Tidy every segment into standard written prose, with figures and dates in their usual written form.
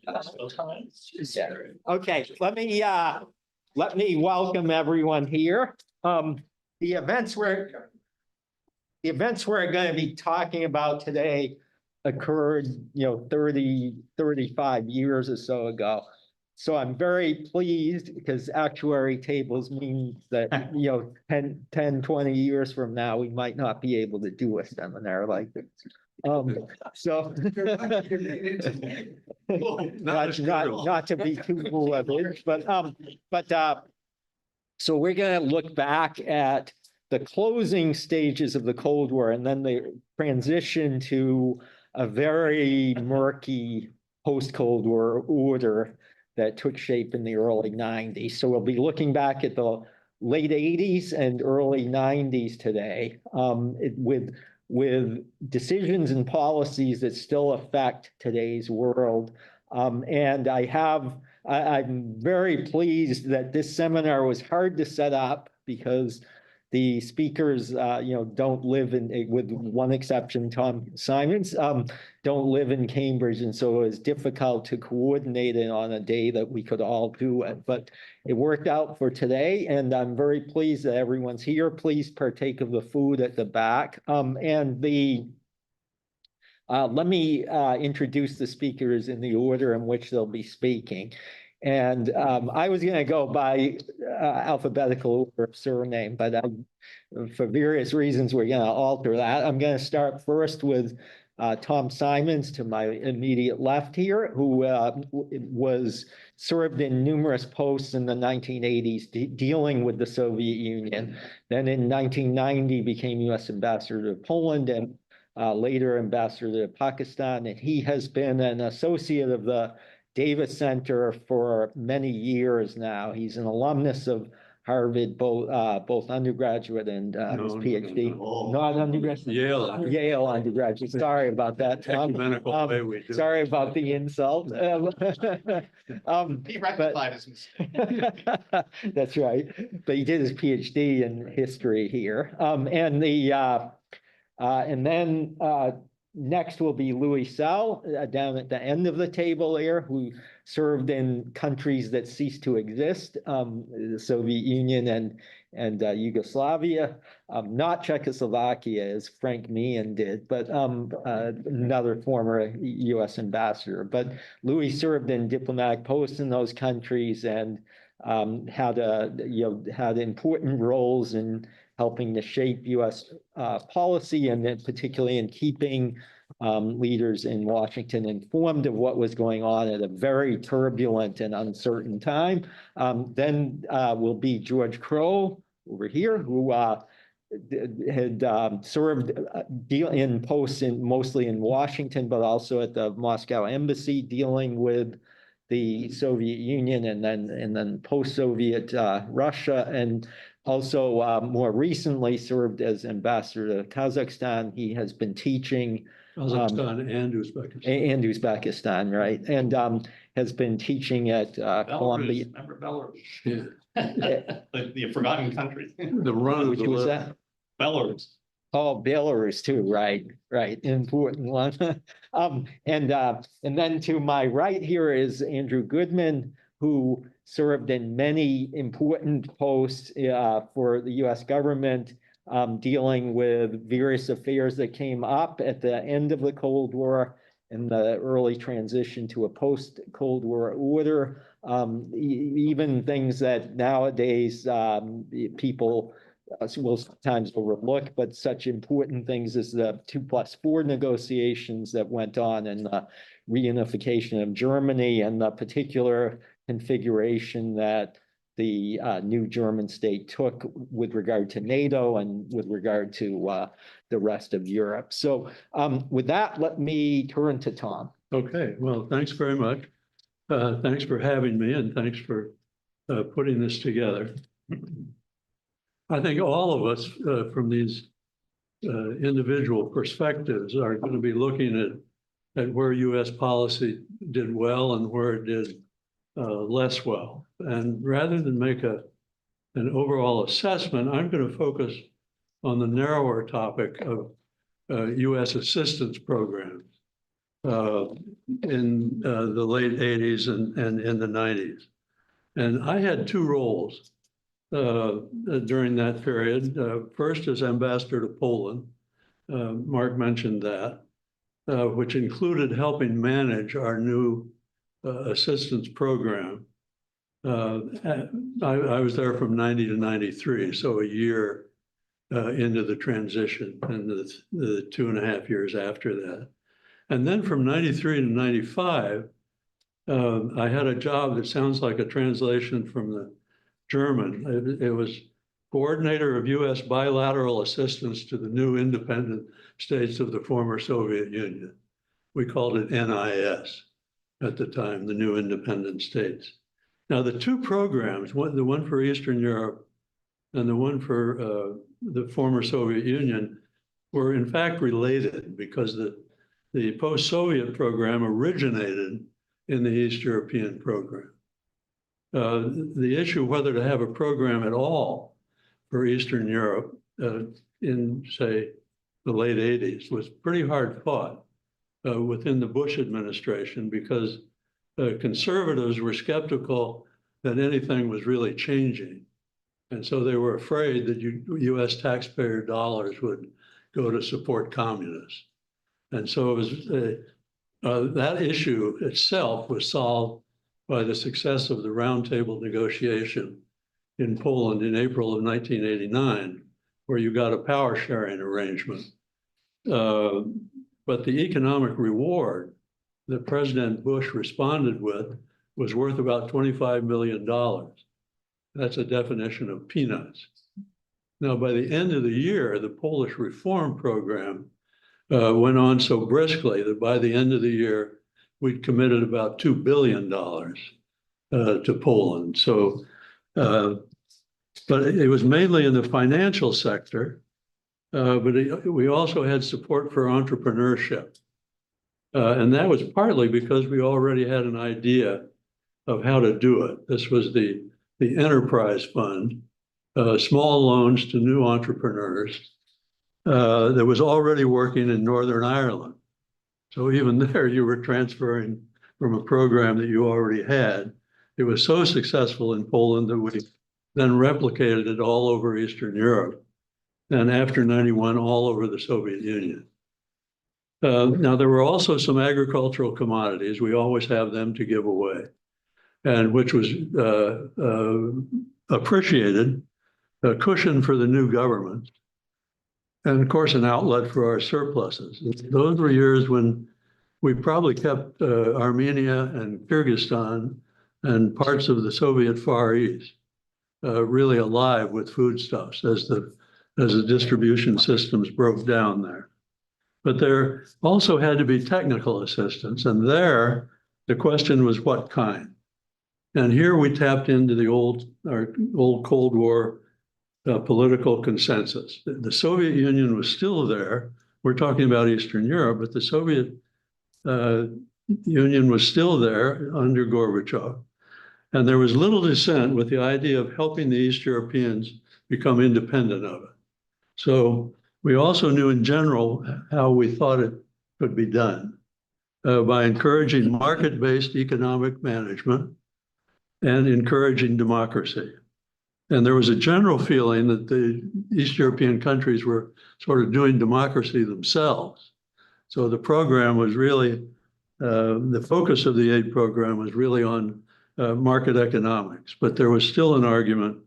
Yeah. Okay, let me welcome everyone here. The events we're going to be talking about today occurred, 35 years or so ago. So I'm very pleased because actuary tables mean that, 10, 20 years from now, we might not be able to do a seminar like this. So not to be too bullish, but so we're going to look back at the closing stages of the Cold War and then the transition to a very murky post-Cold War order that took shape in the early 90s. So we'll be looking back at the late 80s and early 90s today, with decisions and policies that still affect today's world. And I'm very pleased that this seminar was hard to set up because the speakers, don't live with one exception, Tom Simons, don't live in Cambridge. And so it was difficult to coordinate it on a day that we could all do it. But it worked out for today. And I'm very pleased that everyone's here. Please partake of the food at the back. Let me introduce the speakers in the order in which they'll be speaking. And I was going to go by alphabetical order of surname, but for various reasons, we're going to alter that. I'm going to start first with Tom Simons to my immediate left here, who served in numerous posts in the 1980s dealing with the Soviet Union. Then in 1990 became U.S. Ambassador to Poland and later Ambassador to Pakistan. And he has been an associate of the Davis Center for many years now. He's an alumnus of Harvard, both undergraduate and his PhD. Not undergraduate. Yale undergraduate. Sorry about that, Tom. Sorry about the insult. He rectified his mistake. That's right. But he did his PhD in history here. And then next will be Louis Sell, down at the end of the table there, who served in countries that ceased to exist, the Soviet Union and Yugoslavia, not Czechoslovakia as Frank Meehan did, but another former U.S. ambassador. But Louis served in diplomatic posts in those countries and had important roles in helping to shape U.S. policy, and then particularly in keeping leaders in Washington informed of what was going on at a very turbulent and uncertain time. Then will be George Crow over here, who had served in posts mostly in Washington, but also at the Moscow embassy, dealing with the Soviet Union and then post-Soviet Russia, and also more recently served as ambassador to Kazakhstan. He has been teaching Kazakhstan and Uzbekistan. And Uzbekistan, right? And has been teaching at Columbia. Remember Belarus? Yeah. The forgotten country. The run Which was that? Belarus. Oh, Belarus too, right, important one. And then to my right here is Andrew Goodman, who served in many important posts for the U.S. government, dealing with various affairs that came up at the end of the Cold War and the early transition to a post-Cold War order, even things that nowadays people will sometimes overlook, but such important things as the 2+4 negotiations that went on and the reunification of Germany and the particular configuration that the new German state took with regard to NATO and with regard to the rest of Europe. So with that, let me turn to Tom. Okay, well, thanks very much. Thanks for having me, and thanks for putting this together. I think all of us from these individual perspectives are going to be looking at where U.S. policy did well and where it did less well. And rather than make an overall assessment, I'm going to focus on the narrower topic of U.S. assistance programs. in the late 80s and in the 90s. And I had two roles during that period. First as ambassador to Poland. Mark mentioned that, which included helping manage our new assistance program. I was there from 90 to 93, so a year into the transition and the 2.5 years after that. And then from 93 to 95, I had a job that sounds like a translation from the German. It was coordinator of U.S. bilateral assistance to the new independent states of the former Soviet Union. We called it NIS at the time, the new independent states. Now, the two programs, the one for Eastern Europe and the one for the former Soviet Union, were in fact related because the post-Soviet program originated in the East European program. The issue whether to have a program at all for Eastern Europe in, say, the late 80s was pretty hard fought within the Bush administration because conservatives were skeptical that anything was really changing. And so they were afraid that US taxpayer dollars would go to support communists. And so it was that issue itself was solved by the success of the roundtable negotiation in Poland in April of 1989, where you got a power sharing arrangement. But the economic reward that President Bush responded with was worth about $25 million. That's a definition of peanuts. Now, by the end of the year, the Polish reform program went on so briskly that by the end of the year, we'd committed about $2 billion to Poland. So, but it was mainly in the financial sector, but we also had support for entrepreneurship. And that was partly because we already had an idea of how to do it. This was the Enterprise Fund, small loans to new entrepreneurs that was already working in Northern Ireland. So even there, you were transferring from a program that you already had. It was so successful in Poland that we then replicated it all over Eastern Europe. And after 91, all over the Soviet Union. Now, there were also some agricultural commodities. We always have them to give away, and which was appreciated, a cushion for the new government, and of course, an outlet for our surpluses. Those were years when we probably kept Armenia and Kyrgyzstan and parts of the Soviet Far East really alive with foodstuffs as the distribution systems broke down there. But there also had to be technical assistance, and there the question was what kind. And here we tapped into our old Cold War political consensus. The Soviet Union was still there. We're talking about Eastern Europe, but the Soviet Union was still there under Gorbachev. And there was little dissent with the idea of helping the East Europeans become independent of it. So we also knew in general how we thought it could be done by encouraging market-based economic management and encouraging democracy. And there was a general feeling that the East European countries were sort of doing democracy themselves. So the program was really, the focus of the aid program was really on market economics, but there was still an argument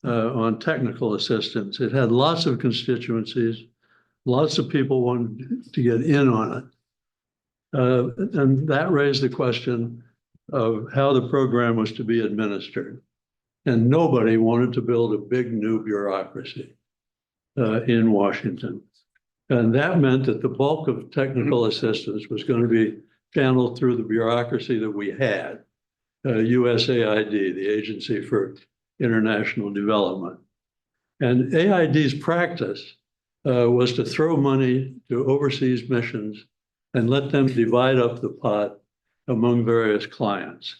on technical assistance. It had lots of constituencies, lots of people wanted to get in on it. And that raised the question of how the program was to be administered. And nobody wanted to build a big new bureaucracy in Washington. And that meant that the bulk of technical assistance was going to be channeled through the bureaucracy that we had, USAID, the Agency for International Development. And AID's practice was to throw money to overseas missions and let them divide up the pot among various clients.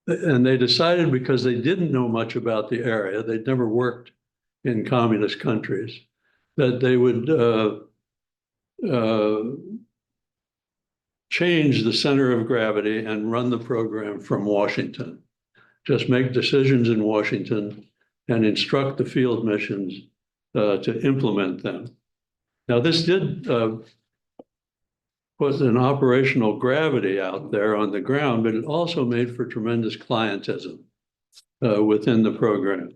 And they decided, because they didn't know much about the area, they'd never worked in communist countries, that they would change the center of gravity and run the program from Washington. Just make decisions in Washington and instruct the field missions to implement them. Now, this did put an operational gravity out there on the ground, but it also made for tremendous clientism within the program.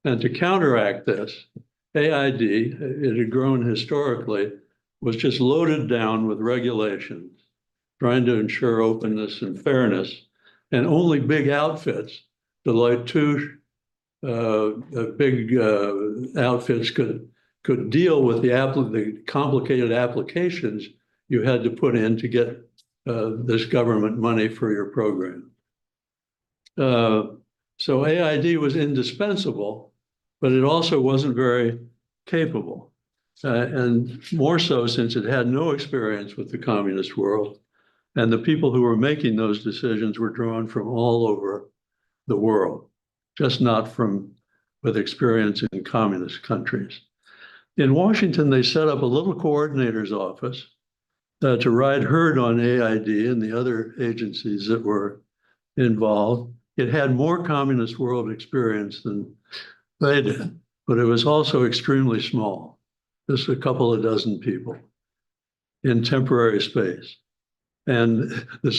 And to counteract this, AID, it had grown historically, was just loaded down with regulations, trying to ensure openness and fairness. And only big outfits, Deloitte Touche, big outfits could deal with the complicated applications you had to put in to get this government money for your program. So AID was indispensable, but it also wasn't very capable. And more so since it had no experience with the communist world. And the people who were making those decisions were drawn from all over the world, just not with experience in communist countries. In Washington, they set up a little coordinator's office to ride herd on AID and the other agencies that were involved. It had more communist world experience than they did, but it was also extremely small, just a couple of dozen people in temporary space. And its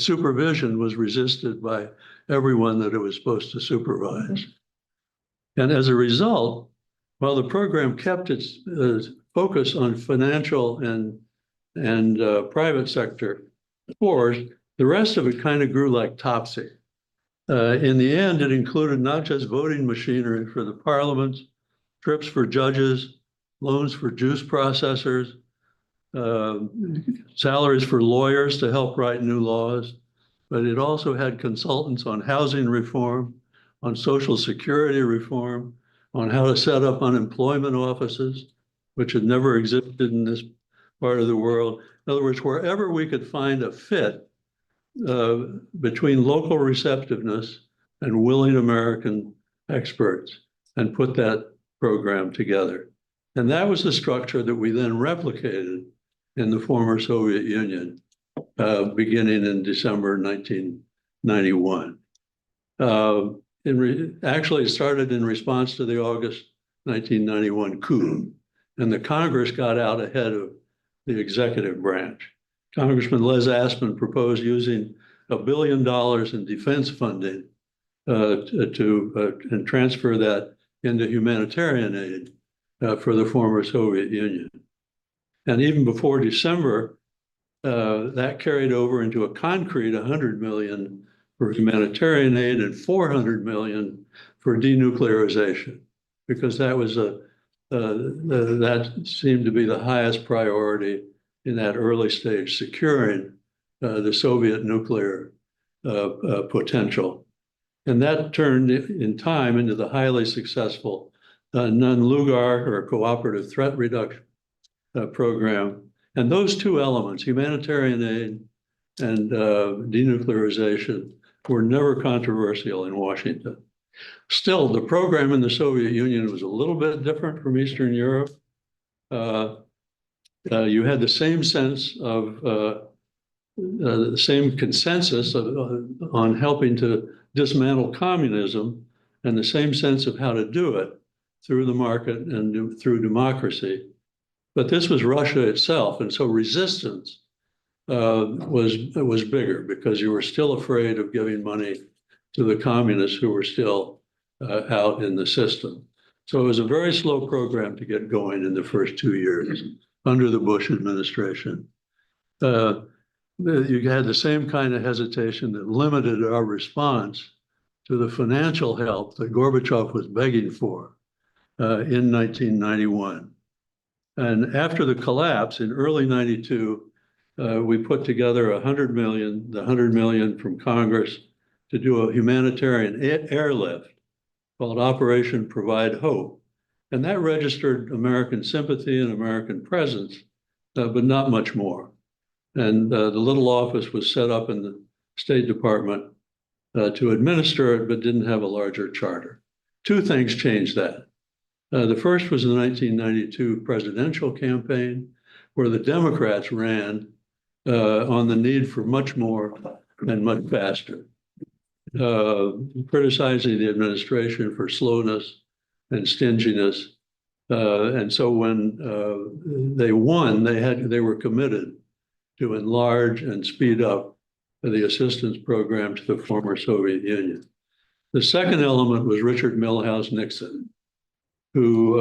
supervision was resisted by everyone that it was supposed to supervise. And as a result, while the program kept its focus on financial and private sector wars, the rest of it kind of grew like Topsy. In the end, it included not just voting machinery for the parliaments, trips for judges, loans for juice processors, salaries for lawyers to help write new laws, but it also had consultants on housing reform, on social security reform, on how to set up unemployment offices, which had never existed in this part of the world. In other words, wherever we could find a fit between local receptiveness and willing American experts, and put that program together. And that was the structure that we then replicated in the former Soviet Union, beginning in December 1991. Actually, it started in response to the August 1991 coup, and the Congress got out ahead of the executive branch. Congressman Les Aspin proposed using $1 billion in defense funding and transfer that into humanitarian aid for the former Soviet Union. And even before December, that carried over into a concrete $100 million for humanitarian aid and $400 million for denuclearization, because that was that seemed to be the highest priority in that early stage, securing the Soviet nuclear potential. And that turned in time into the highly successful Nunn-Lugar, or cooperative threat reduction program. And those two elements, humanitarian aid and denuclearization, were never controversial in Washington. Still, the program in the Soviet Union was a little bit different from Eastern Europe. You had the same sense of, the same consensus on helping to dismantle communism, and the same sense of how to do it through the market and through democracy. But this was Russia itself, and so resistance was bigger, because you were still afraid of giving money to the communists who were still out in the system. So it was a very slow program to get going in the first 2 years under the Bush administration. You had the same kind of hesitation that limited our response to the financial help that Gorbachev was begging for in 1991. And after the collapse in early 92, we put together the $100 million from Congress to do a humanitarian airlift called Operation Provide Hope. And that registered American sympathy and American presence, but not much more. And the little office was set up in the State Department to administer it, but didn't have a larger charter. Two things changed that. The first was the 1992 presidential campaign, where the Democrats ran on the need for much more and much faster, criticizing the administration for slowness and stinginess. And so when they won, they were committed to enlarge and speed up the assistance program to the former Soviet Union. The second element was Richard Milhous Nixon, who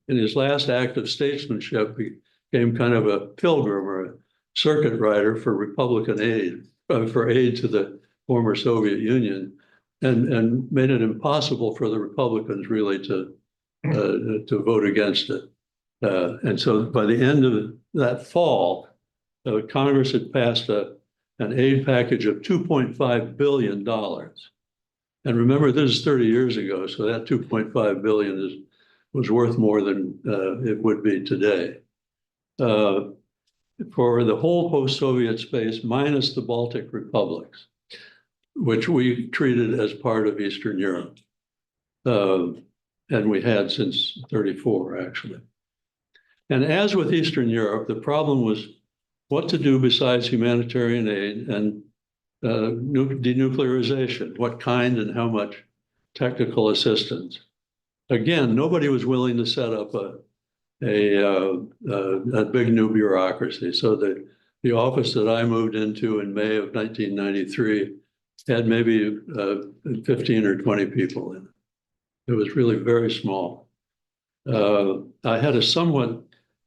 in his last act of statesmanship became kind of a pilgrim or a circuit rider for Republican aid, for aid to the former Soviet Union, and made it impossible for the Republicans really to vote against it. And so by the end of that fall, Congress had passed an aid package of $2.5 billion. And remember, this is 30 years ago, so that $2.5 billion was worth more than it would be today. For the whole post-Soviet space, minus the Baltic republics, which we treated as part of Eastern Europe. And we had since 34, actually. And as with Eastern Europe, the problem was what to do besides humanitarian aid and denuclearization, what kind and how much technical assistance. Again, nobody was willing to set up a big new bureaucracy. So the office that I moved into in May of 1993 had maybe 15 or 20 people in it. It was really very small. I had a somewhat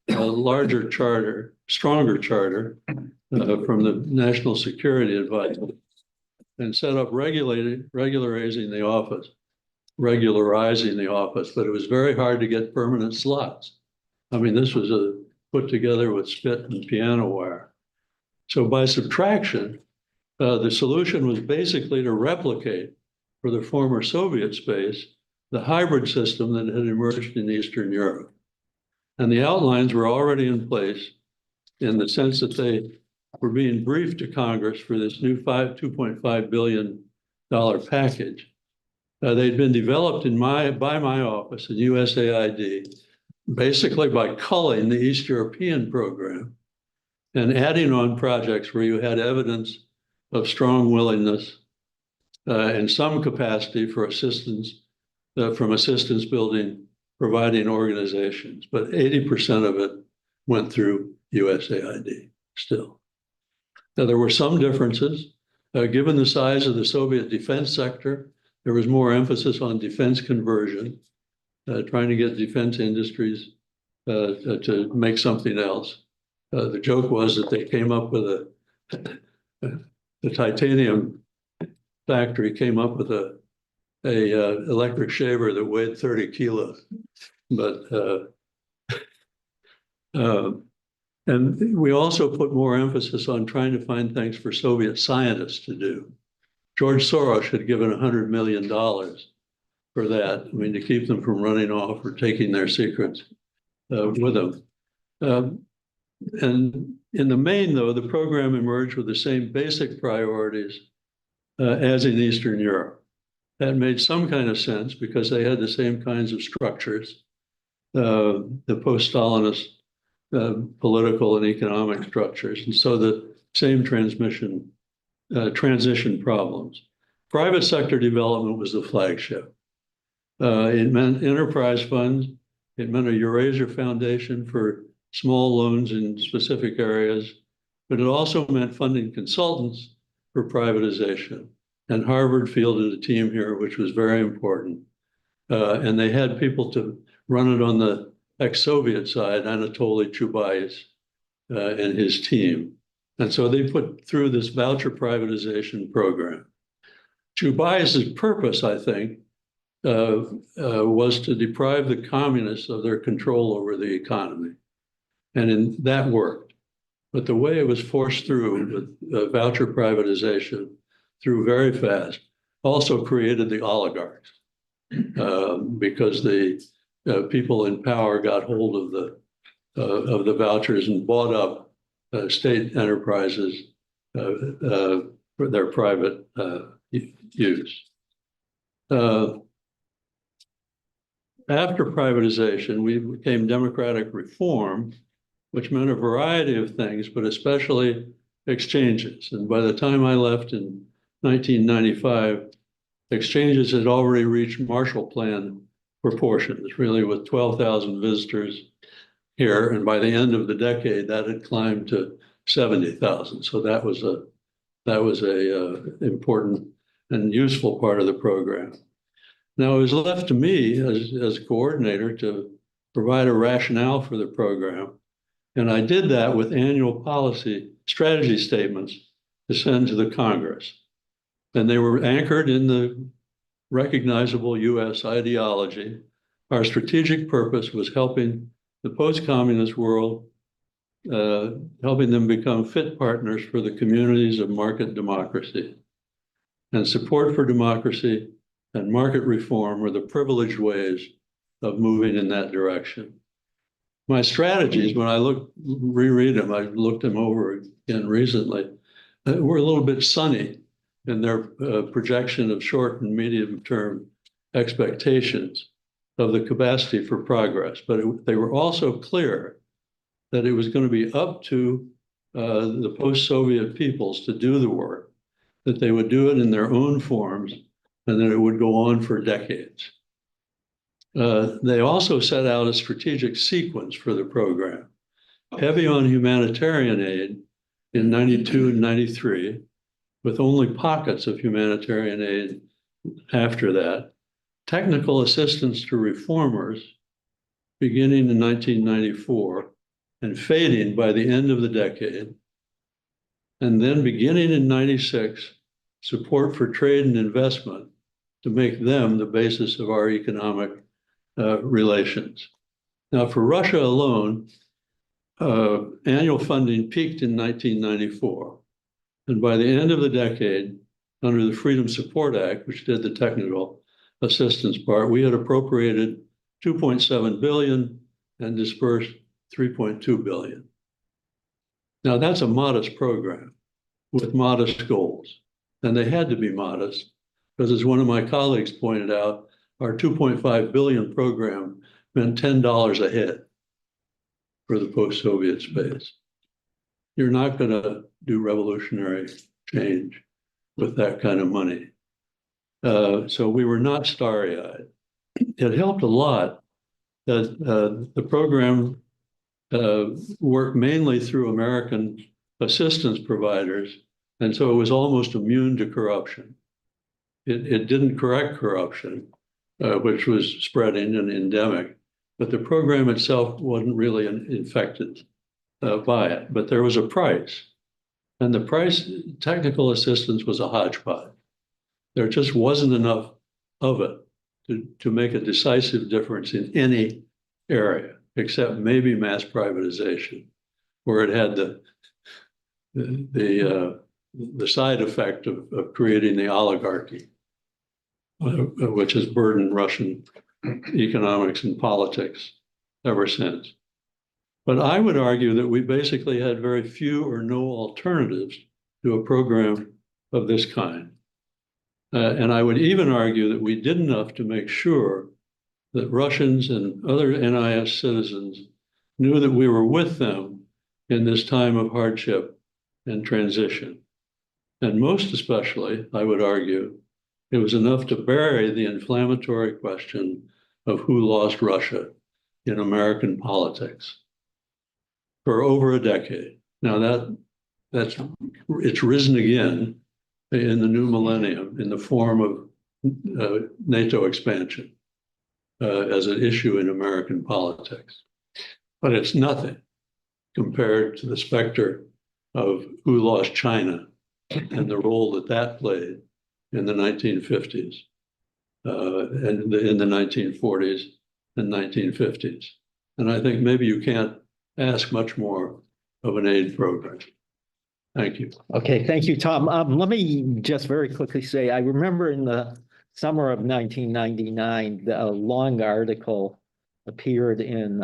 larger charter, stronger charter from the National Security Advisor, and set up regularizing the office, but it was very hard to get permanent slots. I mean, this was put together with spit and piano wire. So by subtraction, the solution was basically to replicate for the former Soviet space the hybrid system that had emerged in Eastern Europe. And the outlines were already in place in the sense that they were being briefed to Congress for this new $2.5 billion package. They'd been developed by my office in USAID, basically by culling the East European program and adding on projects where you had evidence of strong willingness in some capacity for assistance from assistance building, providing organizations, but 80% of it went through USAID still. Now, there were some differences. Given the size of the Soviet defense sector, there was more emphasis on defense conversion, trying to get defense industries to make something else. The joke was that they came up with the titanium factory came up with a electric shaver that weighed 30 kilos, but and we also put more emphasis on trying to find things for Soviet scientists to do. George Soros had given $100 million for that. I mean, to keep them from running off or taking their secrets with them. And in the main, though, the program emerged with the same basic priorities as in Eastern Europe. That made some kind of sense because they had the same kinds of structures, the post-Stalinist political and economic structures, and so the same transition problems. Private sector development was the flagship. It meant enterprise funds. It meant a Eurasia Foundation for small loans in specific areas, but it also meant funding consultants for privatization. And Harvard fielded a team here, which was very important. And they had people to run it on the ex-Soviet side, Anatoly Chubais and his team. And so they put through this voucher privatization program. Chubais' purpose, I think, was to deprive the communists of their control over the economy. And that worked. But the way it was forced through with voucher privatization through very fast also created the oligarchs because the people in power got hold of the vouchers and bought up state enterprises for their private use. After privatization, we became democratic reform, which meant a variety of things, but especially exchanges. And by the time I left in 1995, exchanges had already reached Marshall Plan proportions, really with 12,000 visitors here. And by the end of the decade, that had climbed to 70,000. So that was a important and useful part of the program. Now it was left to me as coordinator to provide a rationale for the program. And I did that with annual policy strategy statements to send to the Congress. And they were anchored in the recognizable US ideology. Our strategic purpose was helping the post-communist world, helping them become fit partners for the communities of market democracy. And support for democracy and market reform were the privileged ways of moving in that direction. My strategies, when I reread them, I looked them over again recently, were a little bit sunny in their projection of short and medium term expectations of the capacity for progress. But they were also clear that it was going to be up to the post-Soviet peoples to do the work, that they would do it in their own forms, and that it would go on for decades. They also set out a strategic sequence for the program, heavy on humanitarian aid in 92 and 93, with only pockets of humanitarian aid after that, technical assistance to reformers beginning in 1994 and fading by the end of the decade, and then beginning in 96, support for trade and investment to make them the basis of our economic relations. Now, for Russia alone, annual funding peaked in 1994. And by the end of the decade, under the Freedom Support Act, which did the technical assistance part, we had appropriated 2.7 billion and dispersed 3.2 billion. Now, that's a modest program with modest goals. And they had to be modest because, as one of my colleagues pointed out, our 2.5 billion program meant $10 a head for the post-Soviet space. You're not going to do revolutionary change with that kind of money. So we were not starry-eyed. It helped a lot that the program worked mainly through American assistance providers, and so it was almost immune to corruption. It didn't correct corruption, which was spreading and endemic, but the program itself wasn't really infected by it. But there was a price, and the price, technical assistance, was a hodgepodge. There just wasn't enough of it to make a decisive difference in any area, except maybe mass privatization, where it had the side effect of creating the oligarchy, which has burdened Russian economics and politics ever since. But I would argue that we basically had very few or no alternatives to a program of this kind. And I would even argue that we did enough to make sure that Russians and other NIS citizens knew that we were with them in this time of hardship and transition. And most especially, I would argue, it was enough to bury the inflammatory question of who lost Russia in American politics for over a decade. Now it's risen again in the new millennium in the form of NATO expansion as an issue in American politics. But it's nothing compared to the specter of who lost China and the role that played in the 1950s and in the 1940s and 1950s. And I think maybe you can't ask much more of an aid program. Thank you. Okay, thank you, Tom. Let me just very quickly say, I remember in the summer of 1999, a long article appeared in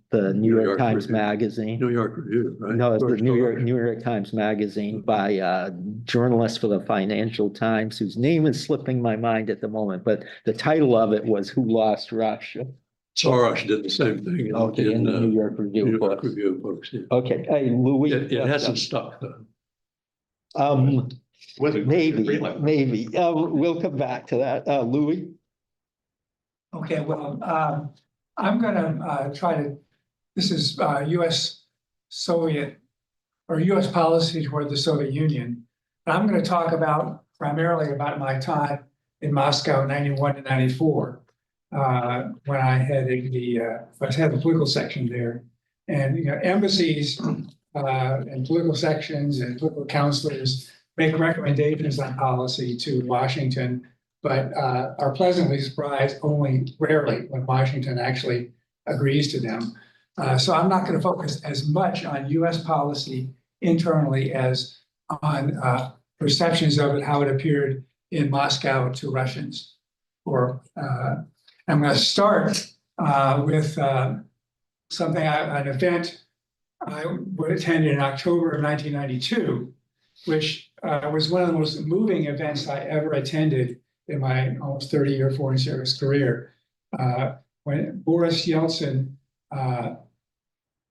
the New York Times Review. Magazine. New York Review, right? No, it's the New York Times Magazine by a journalist for the Financial Times, whose name is slipping my mind at the moment, but the title of it was "Who Lost Russia?" Soros did the same thing. Okay, in the New York Review New York books. Review books. Yeah. Okay, hey, Louis. It hasn't stuck though. Wasn't Maybe, Greenland. maybe. We'll come back to that. Louis? Okay, well, I'm gonna try to, this is US Soviet or US policy toward the Soviet Union. And I'm gonna talk about primarily about my time in Moscow, 91 to 94, when I headed I had the political section there. And, you know, embassies and political sections and political counselors make recommendations on policy to Washington, but are pleasantly surprised only rarely when Washington actually agrees to them. So I'm not going to focus as much on US policy internally as on perceptions of it, how it appeared in Moscow to Russians. I'm going to start with something, an event I would attend in October of 1992, which was one of the most moving events I ever attended in my almost 30-year foreign service career. When Boris Yeltsin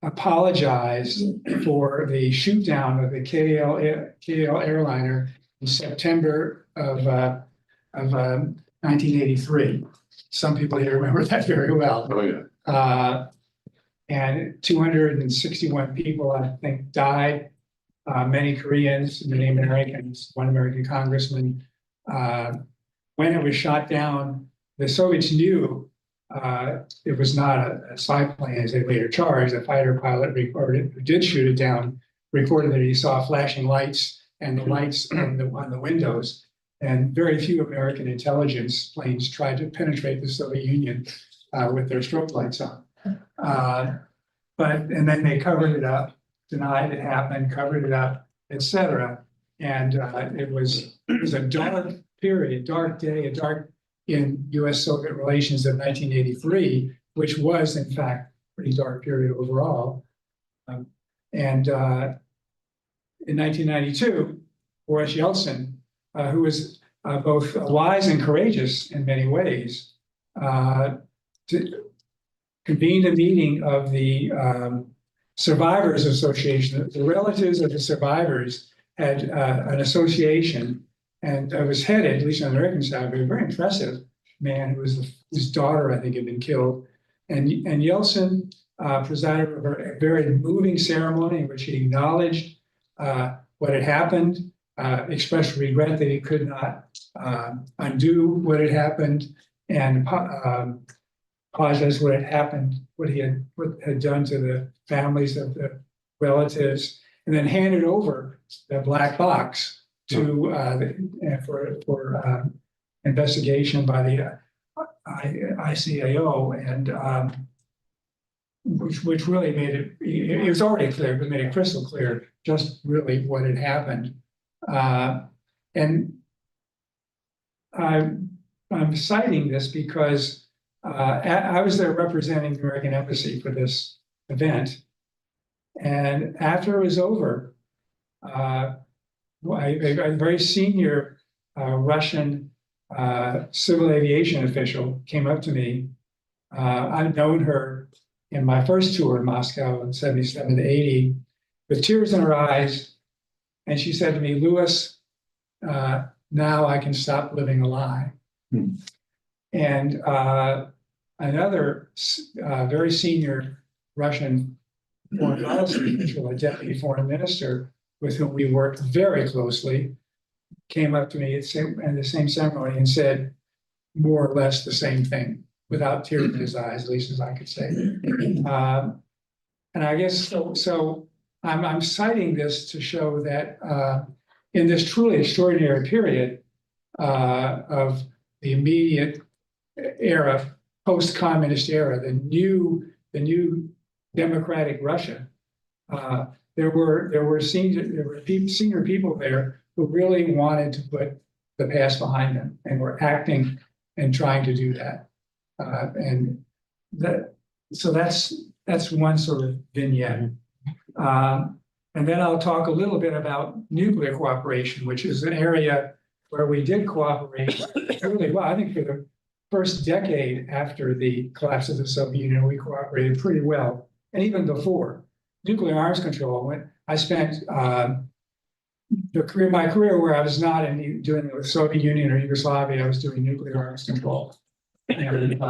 apologized for the shoot down of the KL airliner in September of 1983. Some people here remember that very well. Oh, yeah. And 261 people, I think, died. Many Koreans, many Americans, one American congressman. When it was shot down, the Soviets knew it was not a spy plane, as they later charged. The fighter pilot recorded, who did shoot it down, recorded that he saw flashing lights and the lights on the windows. And very few American intelligence planes tried to penetrate the Soviet Union with their strobe lights on. And then they covered it up, denied it happened, covered it up, etc. And it was a dark period, dark day, a dark in US-Soviet relations of 1983, which was in fact a pretty dark period overall. In 1992, Boris Yeltsin, who was both wise and courageous in many ways, convened a meeting of the Survivors Association. The relatives of the survivors had an association, and it was headed, at least on the American side, by a very impressive man whose daughter, I think, had been killed. And Yeltsin presided over a very moving ceremony in which he acknowledged what had happened, expressed regret that he could not undo what had happened, and apologized what had happened, what had done to the families of the relatives, and then handed over the black box to for investigation by the ICAO, and which really made it was already clear, but made it crystal clear just really what had happened. And I'm citing this because I was there representing the American Embassy for this event. And after it was over, a very senior Russian civil aviation official came up to me. I'd known her in my first tour in Moscow in 77 to 80, with tears in her eyes. And she said to me, "Louis, now I can stop living a lie." And another very senior Russian foreign policy official, a deputy foreign minister with whom we worked very closely, came up to me at the same ceremony and said more or less the same thing, without tears in his eyes, at least as I could say. And I guess so I'm citing this to show that in this truly extraordinary period of the immediate era, post-communist era, the new democratic Russia, there were senior people there who really wanted to put the past behind them and were acting and trying to do that. So that's one sort of vignette. And then I'll talk a little bit about nuclear cooperation, which is an area where we did cooperate really well. I think for first decade after the collapse of the Soviet Union, we cooperated pretty well. And even before nuclear arms control, when I spent my career where I was not doing it with Soviet Union or Yugoslavia, I was doing nuclear arms control. And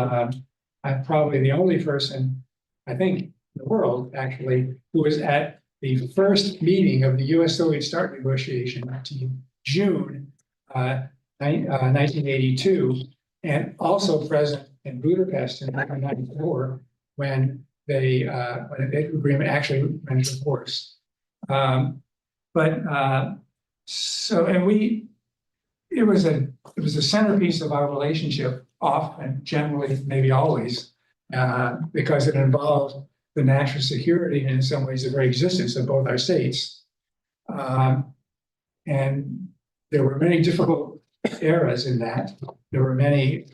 I'm probably the only person, I think, in the world actually, who was at the first meeting of the US-Soviet START negotiation in June 1982, and also present in Budapest in 1994 when the agreement actually went into force. It was a centerpiece of our relationship, often, generally, maybe always, because it involved the national security and in some ways the very existence of both our states. And there were many difficult eras in that. There were many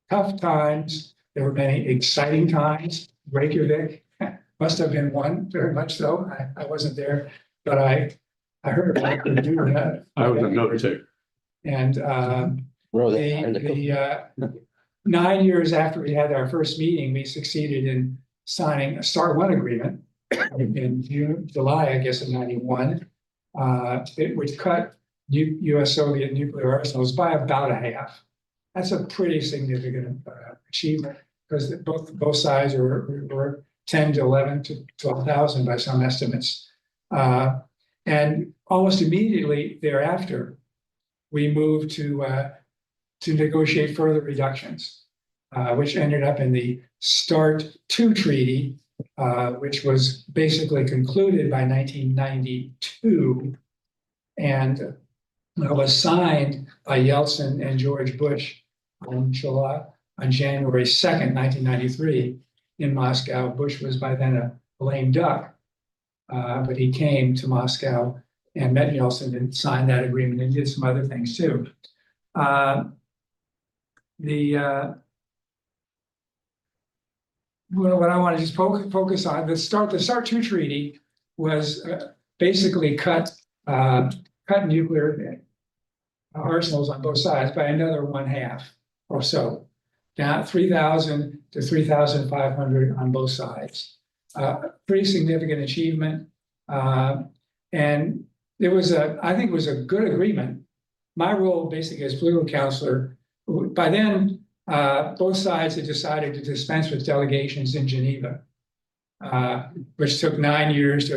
tough times. There were many exciting times. Reykjavik must have been one, very much so. I wasn't there, but I heard about it. I was a note taker. And the 9 years after we had our first meeting, we succeeded in signing a START 1 agreement in July, I guess, of 91, which cut US-Soviet nuclear arsenals by about a half. That's a pretty significant achievement because both sides were 10 to 11 to 12,000 by some estimates. And almost immediately thereafter, we moved to negotiate further reductions, which ended up in the START 2 treaty, which was basically concluded by 1992 and was signed by Yeltsin and George Bush on January 2nd, 1993 in Moscow. Bush was by then a lame duck, but he came to Moscow and met Yeltsin and signed that agreement and did some other things too. What I want to just focus on, the START 2 treaty was basically cut nuclear arsenals on both sides by another 1/2 or so, down 3,000 to 3,500 on both sides. Pretty significant achievement, and I think it was a good agreement. My role basically as political counselor, by then both sides had decided to dispense with delegations in Geneva, which took 9 years to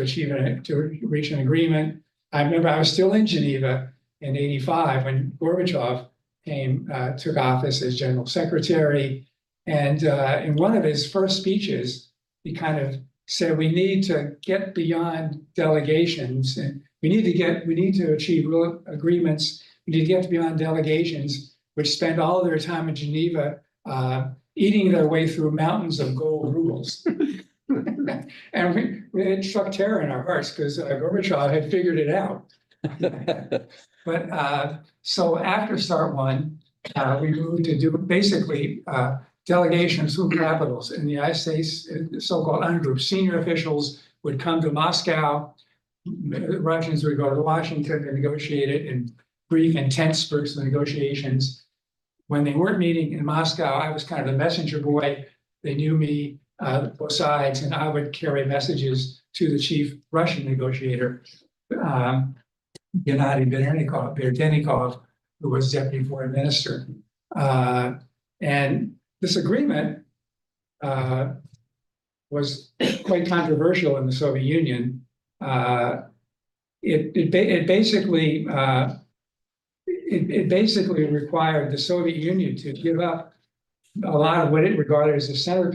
reach an agreement. I remember I was still in Geneva in '85 when Gorbachev took office as general secretary. And in one of his first speeches, he kind of said, we need to get beyond delegations and we need to achieve real agreements. We need to get beyond delegations, which spend all their time in Geneva eating their way through mountains of gold rubles. And it struck terror in our hearts because Gorbachev had figured it out. But so after START 1, we moved to do basically delegations through capitals in the United States, so-called ungroups. Senior officials would come to Moscow. The Russians would go to Washington to negotiate it in brief, intense spurts of negotiations. When they weren't meeting in Moscow, I was kind of the messenger boy. They knew me, both sides, and I would carry messages to the chief Russian negotiator, Gennady Berdenikov, who was deputy foreign minister. And this agreement was quite controversial in the Soviet Union. It basically required the Soviet Union to give up a lot of what it regarded as the center.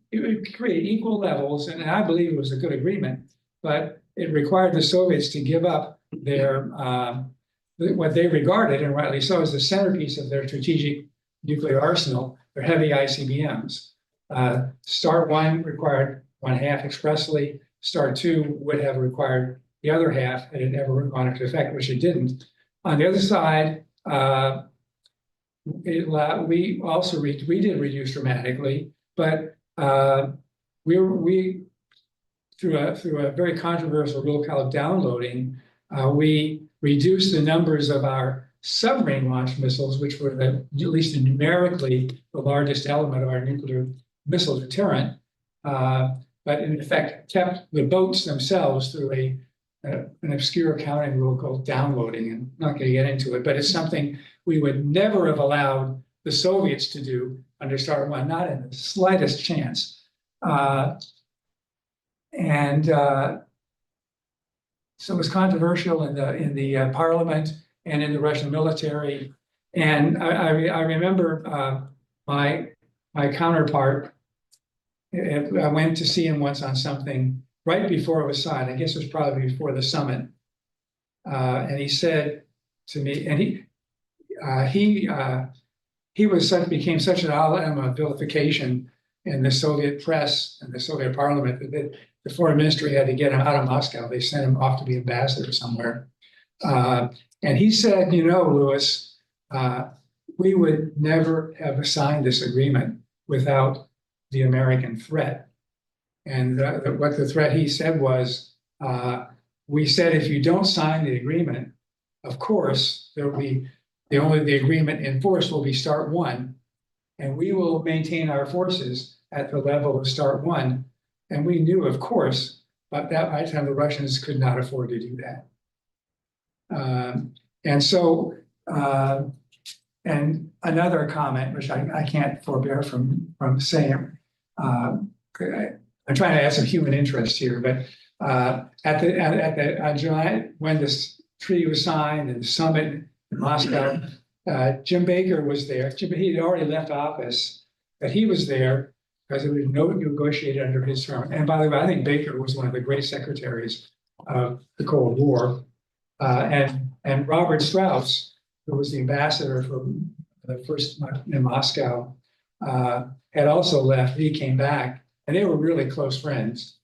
It would create equal levels, and I believe it was a good agreement, but it required the Soviets to give up their what they regarded, and rightly so, as the centerpiece of their strategic nuclear arsenal, their heavy ICBMs. START 1 required 1/2 expressly. START 2 would have required the other half had it ever gone into effect, which it didn't. On the other side, we did reduce dramatically, but we through a very controversial rule called downloading, we reduced the numbers of our submarine launched missiles, which were at least numerically the largest element of our nuclear missile deterrent, but in effect kept the boats themselves through an obscure accounting rule called downloading. And I'm not going to get into it, but it's something we would never have allowed the Soviets to do under START 1, not in the slightest chance. So it was controversial in the parliament and in the Russian military. And I remember my counterpart. I went to see him once on something right before it was signed. I guess it was probably before the summit. And he said to me, and he became such an emblem of vilification in the Soviet press and the Soviet parliament that the foreign ministry had to get him out of Moscow. They sent him off to be ambassador somewhere. And he said, you know, Louis, we would never have signed this agreement without the American threat. And what the threat he said was, we said, if you don't sign the agreement, of course, there will be the agreement in force will be START 1, and we will maintain our forces at the level of START 1. And we knew, of course, but that by the time the Russians could not afford to do that. And another comment, which I can't forbear from saying, I'm trying to add some human interest here, but on July, when this treaty was signed and the summit in Moscow, Jim Baker was there. He had already left office, but he was there because it was negotiated under his term. And by the way, I think Baker was one of the great secretaries of the Cold War. And Robert Strauss, who was the ambassador for the first in Moscow, had also left. He came back, and they were really close friends.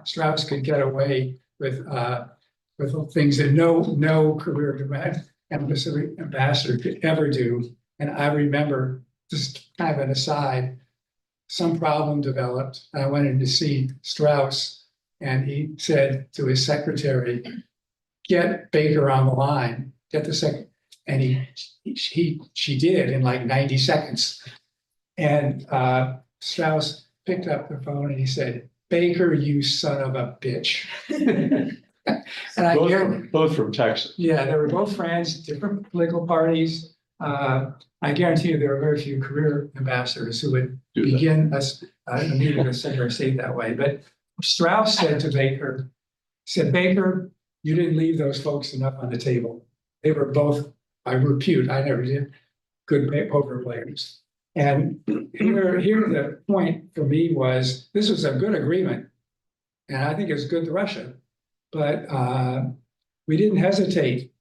Strauss could get away with things that no career ambassador could ever do. And I remember, just kind of an aside, some problem developed. I went in to see Strauss, and he said to his secretary, "Get Baker on the line. Get the second." And she did in like 90 seconds. And Strauss picked up the phone and he said, "Baker, you son of a bitch." And both from Texas. Yeah, they were both friends, different political parties. I guarantee you there are very few career ambassadors who would begin a meeting with Secretary of State that way. But Strauss said to Baker, "Baker, you didn't leave those folks enough on the table. They were both, I repute, I never did, good poker players." And here the point for me was, this was a good agreement, and I think it was good to Russia, but we didn't hesitate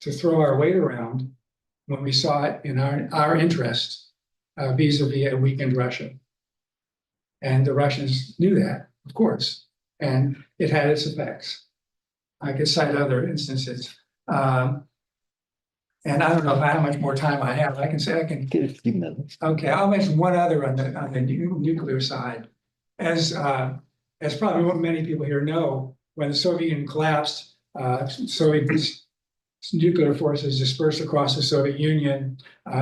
to throw our weight around when we saw it in our interest vis-a-vis a weakened Russia. And the Russians knew that, of course, and it had its effects. I could cite other instances. And I don't know how much more time I have. I can. Give it a few minutes. Okay, I'll mention one other on the nuclear side. As probably many people here know, when the Soviet Union collapsed, Soviet nuclear forces dispersed across the Soviet Union.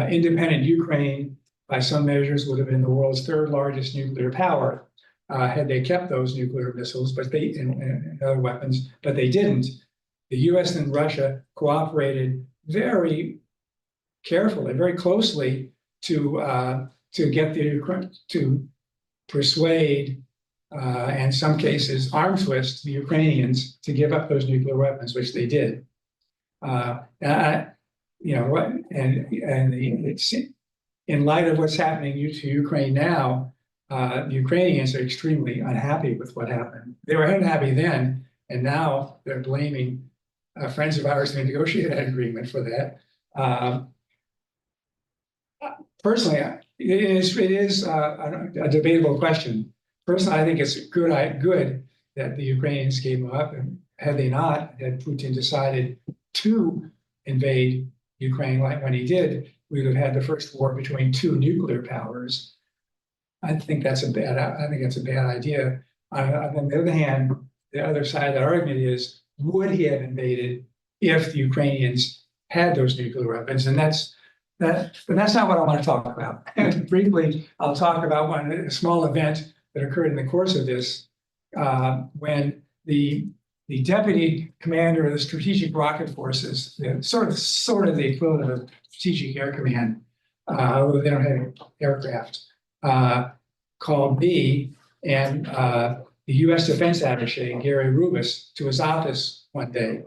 Independent Ukraine, by some measures, would have been the world's third largest nuclear power had they kept those nuclear missiles, but and other weapons, but they didn't. The U.S. and Russia cooperated very carefully, very closely to get to persuade, and in some cases, arm twist the Ukrainians to give up those nuclear weapons, which they did. It's in light of what's happening to Ukraine now, the Ukrainians are extremely unhappy with what happened. They were unhappy then, and now they're blaming friends of ours who negotiated that agreement for that. Personally, it is a debatable question. Personally, I think it's good that the Ukrainians gave them up, and had they not, had Putin decided to invade Ukraine like when he did, we would have had the first war between two nuclear powers. I think that's a bad idea. On the other hand, the other side of that argument is, would he have invaded if the Ukrainians had those nuclear weapons, and that's not what I want to talk about. And briefly, I'll talk about a small event that occurred in the course of this, when the deputy commander of the Strategic Rocket Forces, sort of the equivalent of Strategic Air Command, although they don't have aircraft, called me and the U.S. Defense Attaché, Gary Rubis, to his office one day.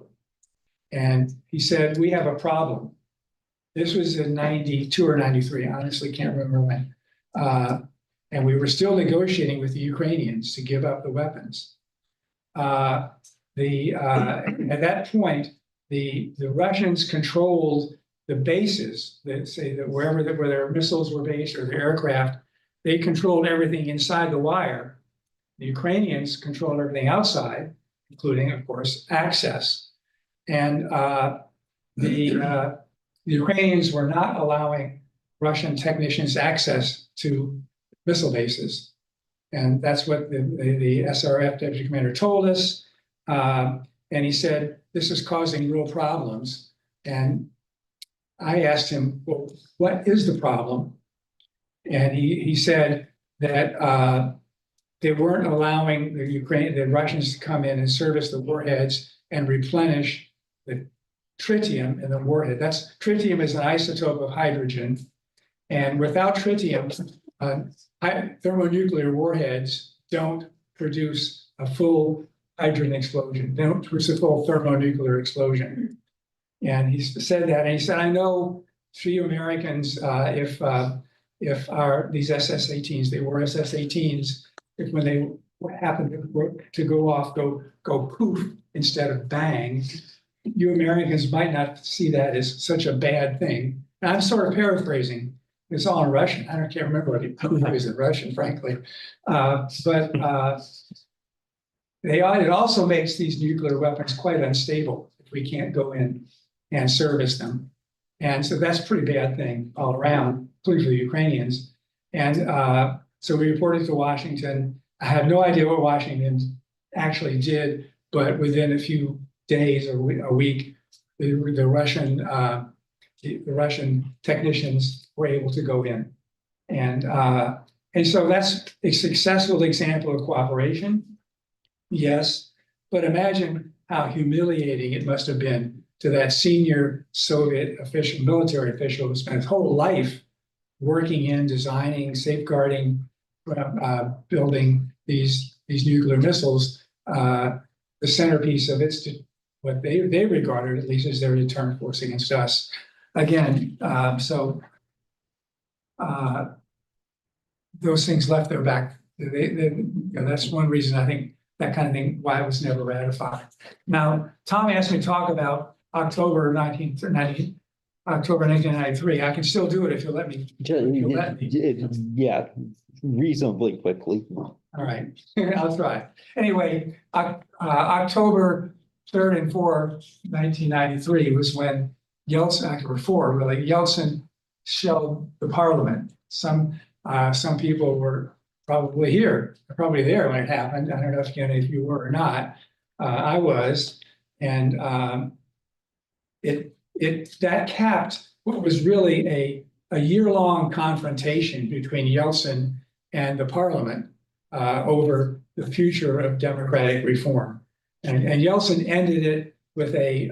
And he said, "We have a problem." This was in 92 or 93, I honestly can't remember when. And we were still negotiating with the Ukrainians to give up the weapons. At that point, the Russians controlled the bases that say that where their missiles were based or their aircraft, they controlled everything inside the wire. The Ukrainians controlled everything outside, including, of course, access. And the Ukrainians were not allowing Russian technicians access to missile bases. And that's what the SRF deputy commander told us. And he said, this is causing real problems. And I asked him, well, what is the problem? And he said that they weren't allowing the Russians to come in and service the warheads and replenish the tritium in the warhead. Tritium is an isotope of hydrogen. And without tritium, thermonuclear warheads don't produce a full hydrogen explosion. They don't produce a full thermonuclear explosion. And he said that, and he said, I know for you Americans, if these SS-18s, they were SS-18s, if when they happen to go off, go poof instead of bang, you Americans might not see that as such a bad thing. And I'm sort of paraphrasing. It's all in Russian. I can't remember what it was in Russian, frankly. It also makes these nuclear weapons quite unstable if we can't go in and service them. And so that's a pretty bad thing all around, including for the Ukrainians. And so we reported to Washington. I have no idea what Washington actually did, but within a few days or a week, the Russian technicians were able to go in. And so that's a successful example of cooperation. Yes, but imagine how humiliating it must have been to that senior Soviet official, military official who spent his whole life working in, designing, safeguarding, building these nuclear missiles. The centerpiece of it, what they regarded at least as their deterrent force against us. Again, those things left their back. That's one reason I think that kind of thing, why it was never ratified. Now, Tom asked me to talk about October 1993. I can still do it if you'll let me. Yeah, reasonably quickly. All right, I'll try. Anyway, October 3rd and 4th, 1993 was when Yeltsin shelled the parliament. Some people were probably there when it happened. I don't know if any of you were or not. I was, and that capped what was really a year-long confrontation between Yeltsin and the parliament over the future of democratic reform. And Yeltsin ended it with a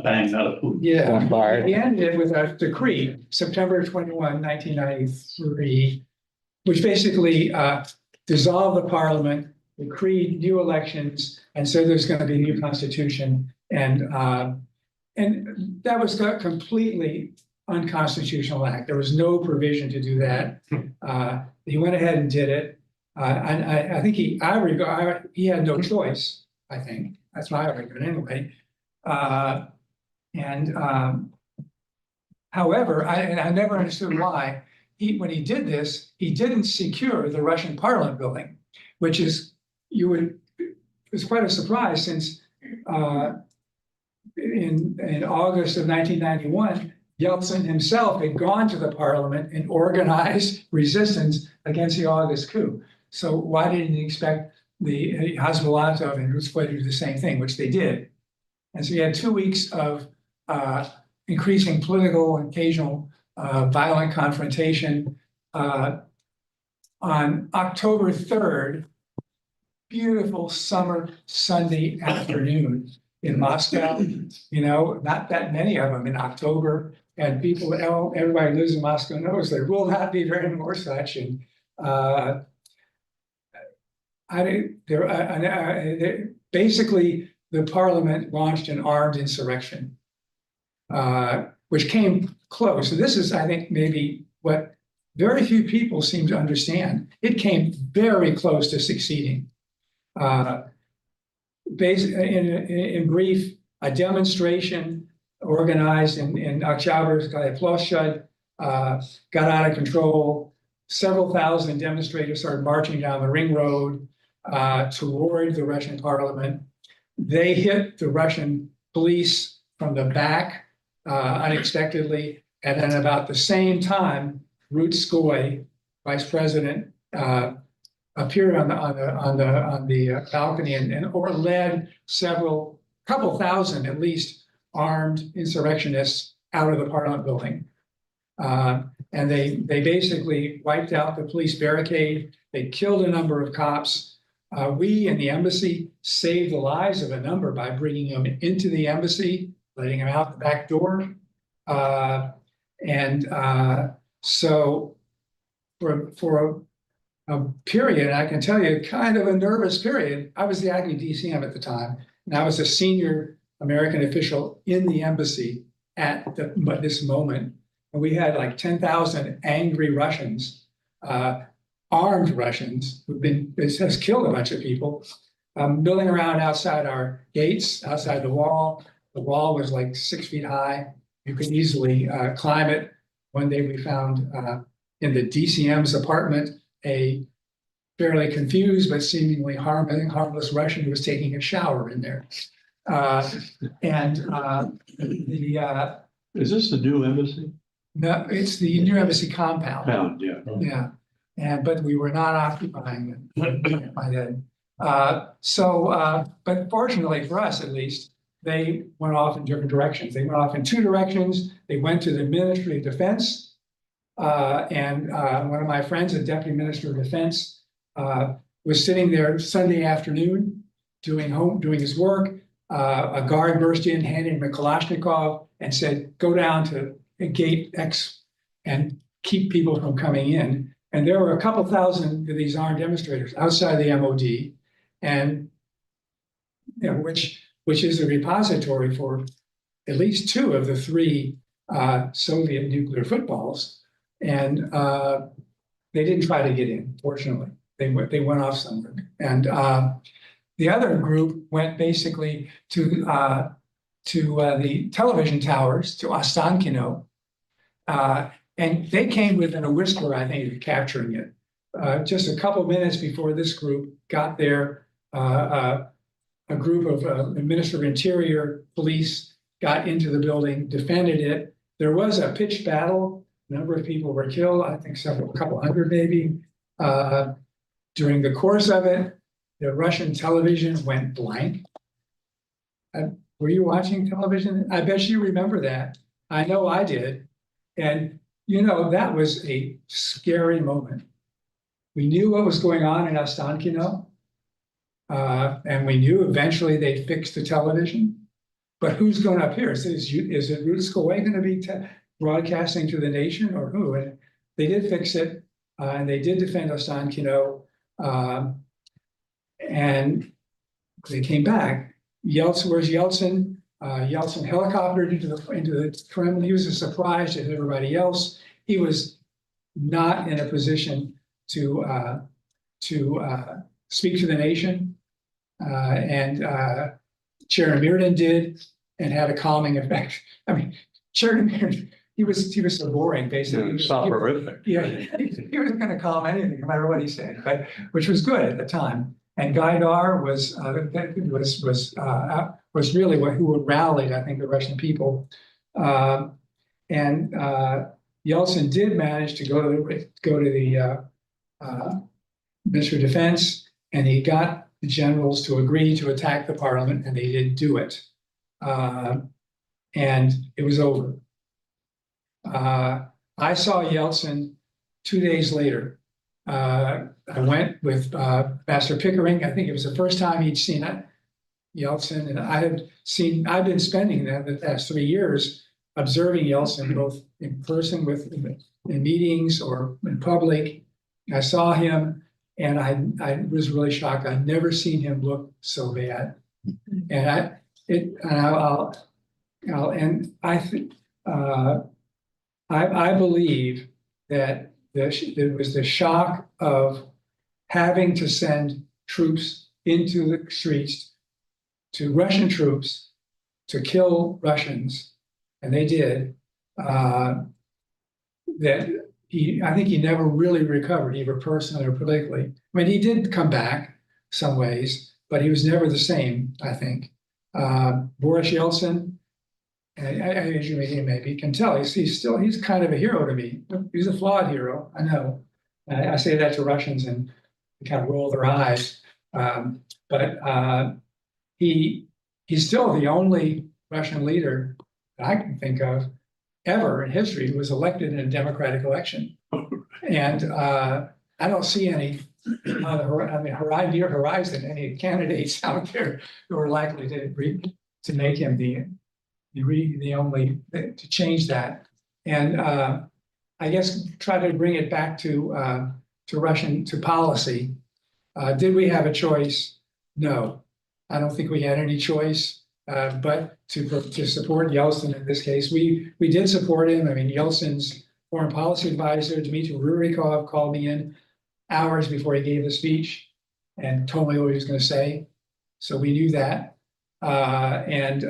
bang, not a poop. Yeah, he ended it with a decree, September 21, 1993, which basically dissolved the parliament, decreed new elections, and said there's going to be a new constitution. And that was a completely unconstitutional act. There was no provision to do that. He went ahead and did it. I think he had no choice. I think that's my argument anyway. However, I never understood why when he did this, he didn't secure the Russian Parliament building, which is it's quite a surprise since in August of 1991, Yeltsin himself had gone to the parliament and organized resistance against the August coup. So why didn't he expect the Hezbollah and Hezbollah do the same thing, which they did. And so you had 2 weeks of increasing political and occasional violent confrontation. On October 3rd, beautiful summer Sunday afternoon in Moscow, not that many of them in October, and people, everybody who lives in Moscow knows there will not be very more such. And basically, the parliament launched an armed insurrection, which came close. And this is, I think, maybe what very few people seem to understand. It came very close to succeeding. In brief, a demonstration organized in Oktyabrskaya Ploshchad got out of control. Several thousand demonstrators started marching down the ring road toward the Russian parliament. They hit the Russian police from the back unexpectedly, and then about the same time, Rutskoy, vice president, appeared on the balcony and led couple thousand at least armed insurrectionists out of the parliament building. And they basically wiped out the police barricade. They killed a number of cops. We in the embassy saved the lives of a number by bringing them into the embassy, letting them out the back door. So for a period, I can tell you, kind of a nervous period. I was the acting DCM at the time, and I was a senior American official in the embassy at this moment. And we had like 10,000 angry Russians, armed Russians, has killed a bunch of people, milling around outside our gates, outside the wall. The wall was like 6 feet high. You could easily climb it. One day we found in the DCM's apartment a fairly confused but seemingly harmless Russian who was taking a shower in there. Is this the new embassy? No, it's the new embassy compound. Yeah. But we were not occupying it by then. But fortunately for us, at least, they went off in different directions. They went off in 2 directions. They went to the Ministry of Defense. And one of my friends, a deputy minister of defense, was sitting there Sunday afternoon doing his work. A guard burst in, handed him a Kalashnikov, and said, "Go down to gate X and keep people from coming in." And there were a couple thousand of these armed demonstrators outside the MOD, and which is a repository for at least 2 of the 3 Soviet nuclear footballs. And they didn't try to get in, fortunately. They went off somewhere. And the other group went basically to the television towers, to Ostankino. And they came within a whisper, I think, of capturing it. Just a couple minutes before this group got there, a group of the Minister of Interior, police got into the building, defended it. There was a pitched battle. A number of people were killed, I think a couple hundred maybe. During the course of it, the Russian television went blank. Were you watching television? I bet you remember that. I know I did. And that was a scary moment. We knew what was going on in Ostankino. And we knew eventually they'd fix the television. But who's going to appear? Is it Rutskoy going to be broadcasting to the nation, or who? And they did fix it, and they did defend Ostankino, and they came back. Where's Yeltsin? Yeltsin helicoptered into the Kremlin. He was as surprised as everybody else. He was not in a position to speak to the nation, and Chernomyrdin did, and had a calming effect. I mean, Chernomyrdin, he was so boring, basically. Yeah, soporific. He wasn't going to calm anything, no matter what he said, but which was good at the time. And Gaidar was really who rallied, I think, the Russian people. And Yeltsin did manage to go to the Ministry of Defense, and he got the generals to agree to attack the parliament, and they didn't do it. And it was over. I saw Yeltsin 2 days later. I went with Pastor Pickering. I think it was the first time he'd seen Yeltsin, and I've been spending the past 3 years observing Yeltsin both in person in meetings or in public. I saw him, and I was really shocked. I'd never seen him look so bad. And I believe that there was the shock of having to send troops into the streets, to Russian troops, to kill Russians, and they did. I think he never really recovered, either personally or politically. I mean, he did come back some ways, but he was never the same, I think. Boris Yeltsin, as you maybe can tell, he's kind of a hero to me. He's a flawed hero, I know. I say that to Russians and they kind of roll their eyes. But he's still the only Russian leader that I can think of ever in history who was elected in a democratic election. And I don't see any on the near horizon, any candidates out there who are likely to make him the only to change that. And I guess try to bring it back to policy. Did we have a choice? No, I don't think we had any choice. But to support Yeltsin in this case, we did support him. I mean, Yeltsin's foreign policy advisor, Dmitry Rurikov, called me in hours before he gave the speech and told me what he was going to say. So we knew that. And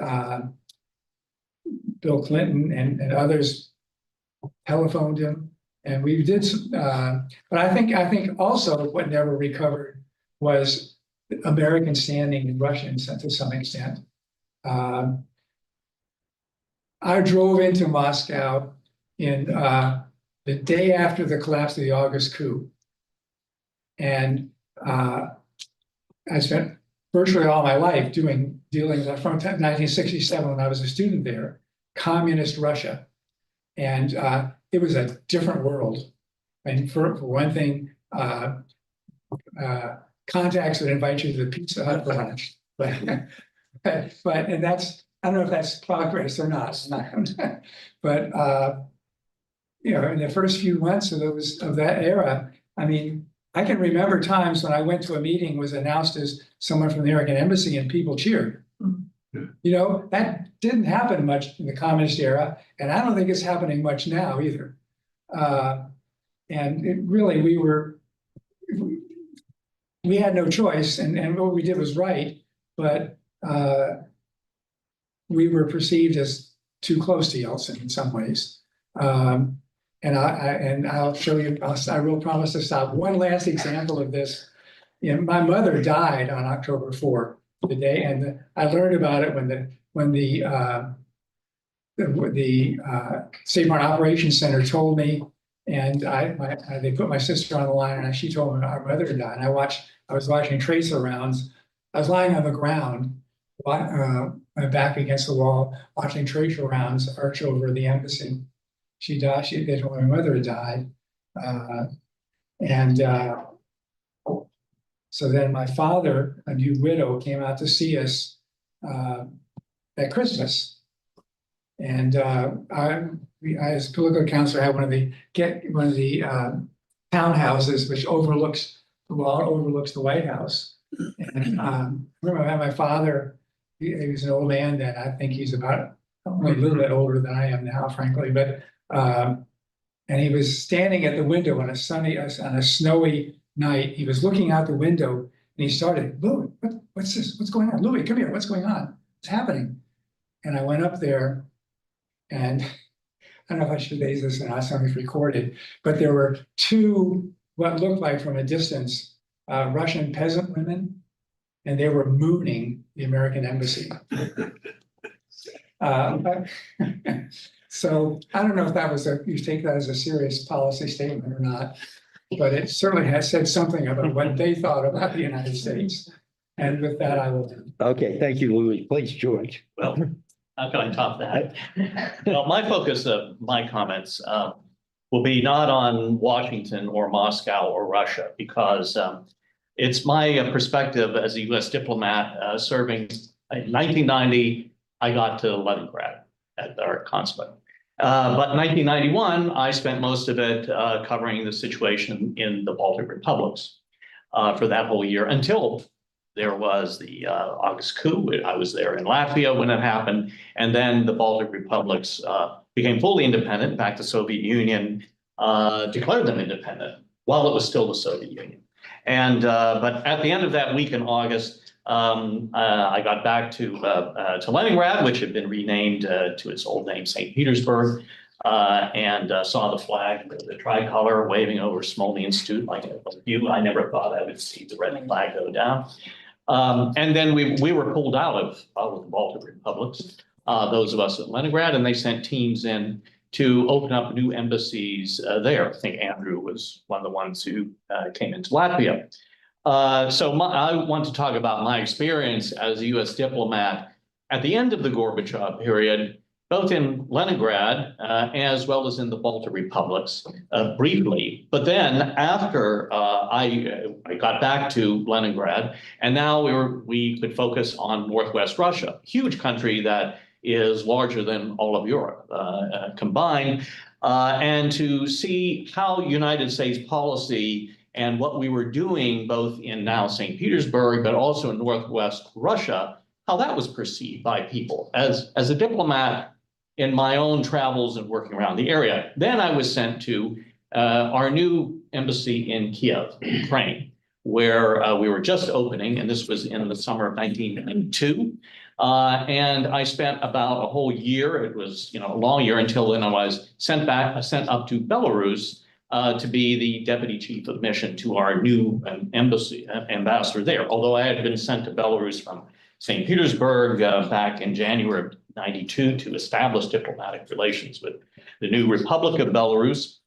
Bill Clinton and others telephoned him, and we did. But I think also what never recovered was American standing in Russia to some extent. I drove into Moscow in the day after the collapse of the August coup. And I spent virtually all my life dealing with, from 1967 when I was a student there, communist Russia. And it was a different world. And for one thing, contacts would invite you to the Pizza Hut for lunch. And that's, I don't know if that's progress or not. But in the first few months of that era, I mean, I can remember times when I went to a meeting, was announced as someone from the American embassy, and people cheered. That didn't happen much in the communist era, and I don't think it's happening much now either. And it really, we had no choice, and what we did was right, but we were perceived as too close to Yeltsin in some ways. And I'll show you, I will promise to stop. One last example of this. My mother died on October 4th, the day, and I learned about it when the State Farm Operations Center told me, and they put my sister on the line, and she told me our mother had died. And I was watching tracer rounds. I was lying on the ground, my back against the wall, watching tracer rounds arch over the embassy. She died. They told me my mother had died, and so then my father, a new widow, came out to see us at Christmas, and I, as political counselor, had one of the townhouses which overlooks the White House. And I remember I had my father. He was an old man then. I think he's about only a little bit older than I am now, frankly. But and he was standing at the window on a snowy night. He was looking out the window, and he started, "Louis, what's this? What's going on? Louis, come here. What's going on? What's happening?" And I went up there, and I don't know if I should raise this or not. Something's recorded, but there were two what looked like from a distance Russian peasant women, and they were mooning the American embassy. So I don't know if that was you take that as a serious policy statement or not, but it certainly has said something about what they thought about the United States. And with that, I will. Okay, thank you, Louis. Please, George. Well, how can I top that? Well, my focus of my comments will be not on Washington or Moscow or Russia, because it's my perspective as a U.S. diplomat serving in 1990. I got to Leningrad at our consulate. But 1991, I spent most of it covering the situation in the Baltic republics for that whole year until there was the August coup. I was there in Latvia when it happened. And then the Baltic republics became fully independent. In fact, the Soviet Union declared them independent while it was still the Soviet Union. And but at the end of that week in August, I got back to Leningrad, which had been renamed to its old name, St. Petersburg, and saw the flag, the tricolor waving over Smolny Institute. Like you, I never thought I would see the red flag go down. And then we were pulled out of the Baltic republics, those of us at Leningrad, and they sent teams in to open up new embassies there. I think Andrew was one of the ones who came into Latvia. So I want to talk about my experience as a U.S. diplomat at the end of the Gorbachev period, both in Leningrad as well as in the Baltic republics, briefly. But then after I got back to Leningrad, and now we could focus on Northwest Russia, huge country that is larger than all of Europe combined, and to see how United States policy and what we were doing both in now St. Petersburg, but also in Northwest Russia, how that was perceived by people. As a diplomat in my own travels and working around the area, then I was sent to our new embassy in Kiev, Ukraine, where we were just opening, and this was in the summer of 1992. And I spent about a whole year. It was, a long year until then I was sent up to Belarus to be the deputy chief of mission to our new ambassador there. Although I had been sent to Belarus from St. Petersburg back in January of 92 to establish diplomatic relations with the new Republic of Belarus,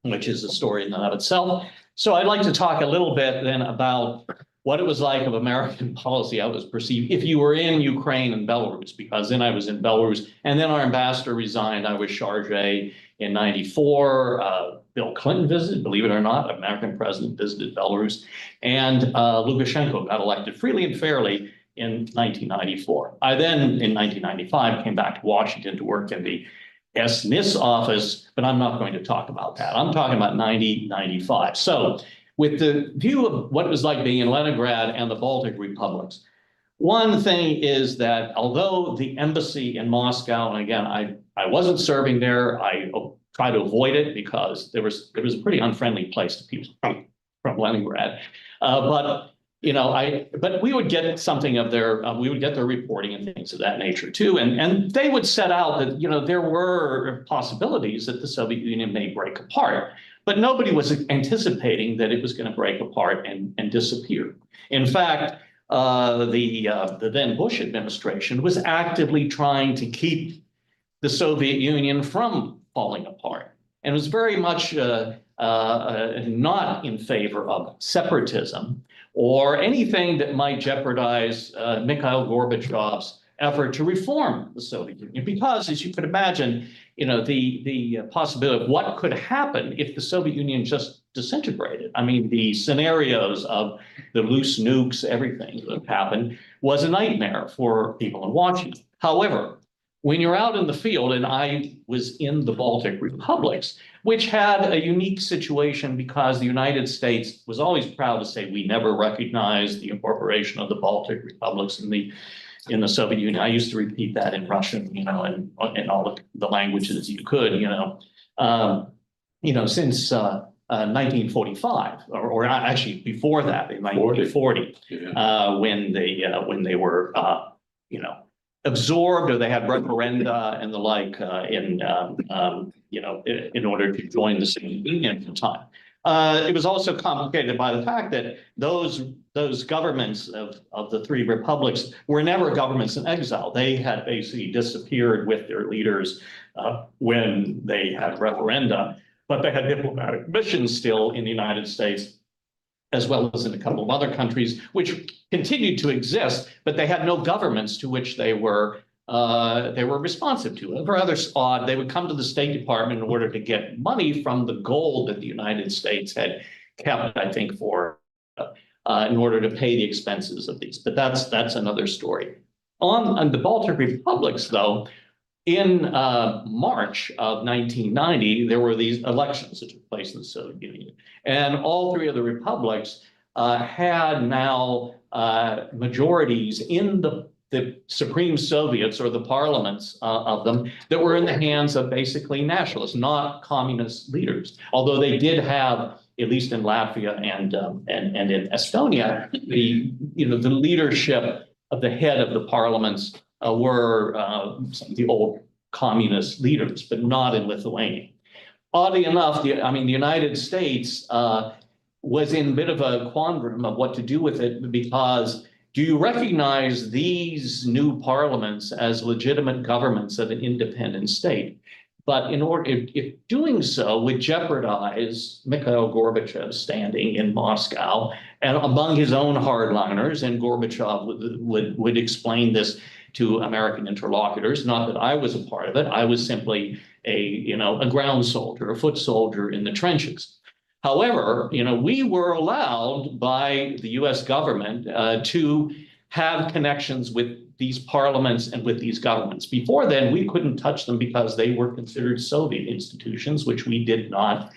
which is a story in and of itself. So I'd like to talk a little bit then about what it was like of American policy, how it was perceived if you were in Ukraine and Belarus, because then I was in Belarus, and then our ambassador resigned. I was charge in 94. Bill Clinton visited, believe it or not, American president visited Belarus, and Lukashenko got elected freely and fairly in 1994. I then, in 1995, came back to Washington to work in the S-NIS office, but I'm not going to talk about that. I'm talking about 95. So with the view of what it was like being in Leningrad and the Baltic republics, one thing is that although the embassy in Moscow, and again, I wasn't serving there, I tried to avoid it because there was a pretty unfriendly place to people from Leningrad. But we would get something of we would get their reporting and things of that nature too. And they would set out that, there were possibilities that the Soviet Union may break apart, but nobody was anticipating that it was going to break apart and disappear. In fact, the then Bush administration was actively trying to keep the Soviet Union from falling apart, and was very much not in favor of separatism or anything that might jeopardize Mikhail Gorbachev's effort to reform the Soviet Union. Because, as you could imagine, the possibility of what could happen if the Soviet Union just disintegrated. I mean, the scenarios of the loose nukes, everything that happened, was a nightmare for people in Washington. However, when you're out in the field, and I was in the Baltic republics, which had a unique situation because the United States was always proud to say we never recognized the incorporation of the Baltic republics in the Soviet Union. I used to repeat that in Russian, and in all the languages you could, since 1945, or actually before that, in 1940, when they were, absorbed, or they had referenda and the like in order to join the Soviet Union at the time. It was also complicated by the fact that those governments of the three republics were never governments in exile. They had basically disappeared with their leaders when they had referenda, but they had diplomatic missions still in the United States as well as in a couple of other countries, which continued to exist, but they had no governments to which they were responsive to. And rather odd, they would come to the State Department in order to get money from the gold that the United States had kept, I think, for in order to pay the expenses of these. But that's another story. On the Baltic republics, though, in March of 1990, there were these elections that took place in the Soviet Union. And all three of the republics had now majorities in the Supreme Soviets, or the parliaments of them, that were in the hands of basically nationalists, not communist leaders. Although they did have, at least in Latvia and in Estonia, the leadership of the head of the parliaments were some of the old communist leaders, but not in Lithuania. Oddly enough, the United States was in a bit of a quandrum of what to do with it, because do you recognize these new parliaments as legitimate governments of an independent state? But if doing so would jeopardize Mikhail Gorbachev's standing in Moscow and among his own hardliners, and Gorbachev would explain this to American interlocutors. Not that I was a part of it. I was simply a ground soldier, a foot soldier in the trenches. However, we were allowed by the US government to have connections with these parliaments and with these governments. Before then, we couldn't touch them because they were considered Soviet institutions, which we did not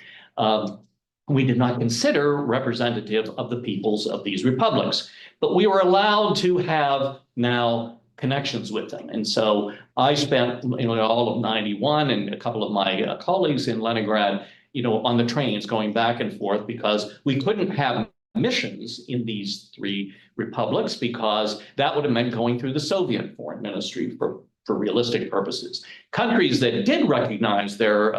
consider representative of the peoples of these republics. But we were allowed to have now connections with them. And so I spent all of 91 and a couple of my colleagues in Leningrad on the trains going back and forth, because we couldn't have missions in these three republics, because that would have meant going through the Soviet foreign ministry for realistic purposes. Countries that did recognize their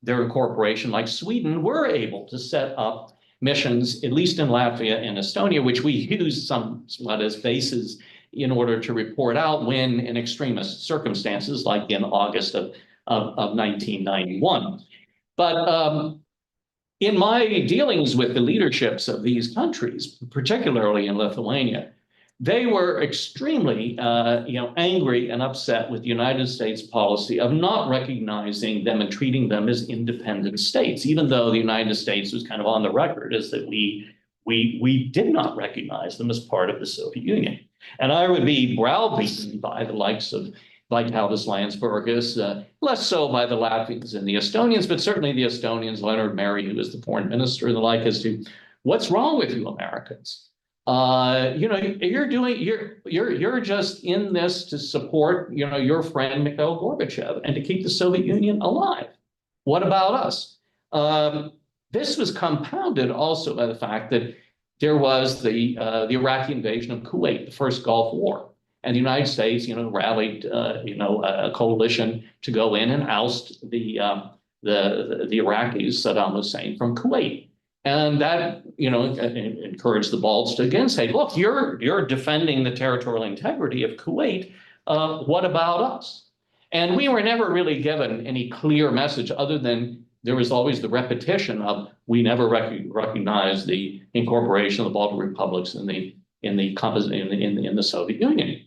incorporation, like Sweden, were able to set up missions, at least in Latvia and Estonia, which we used somewhat as bases in order to report out when in extremist circumstances, like in August of 1991. But in my dealings with the leaderships of these countries, particularly in Lithuania, they were extremely angry and upset with the United States policy of not recognizing them and treating them as independent states, even though the United States was kind of on the record as that we did not recognize them as part of the Soviet Union. And I would be browbeaten by the likes of Vytautas Landsbergis, less so by the Latvians and the Estonians, but certainly the Estonians, Leonard Meri, who was the foreign minister, and the like, as to what's wrong with you Americans? You're just in this to support your friend Mikhail Gorbachev and to keep the Soviet Union alive. What about us? This was compounded also by the fact that there was the Iraqi invasion of Kuwait, the first Gulf War. And the United States, rallied, a coalition to go in and oust the Iraqis, Saddam Hussein, from Kuwait. And that, encouraged the Balts to again say, look, you're defending the territorial integrity of Kuwait. What about us? And we were never really given any clear message, other than there was always the repetition of, we never recognized the incorporation of the Baltic republics in the Soviet Union.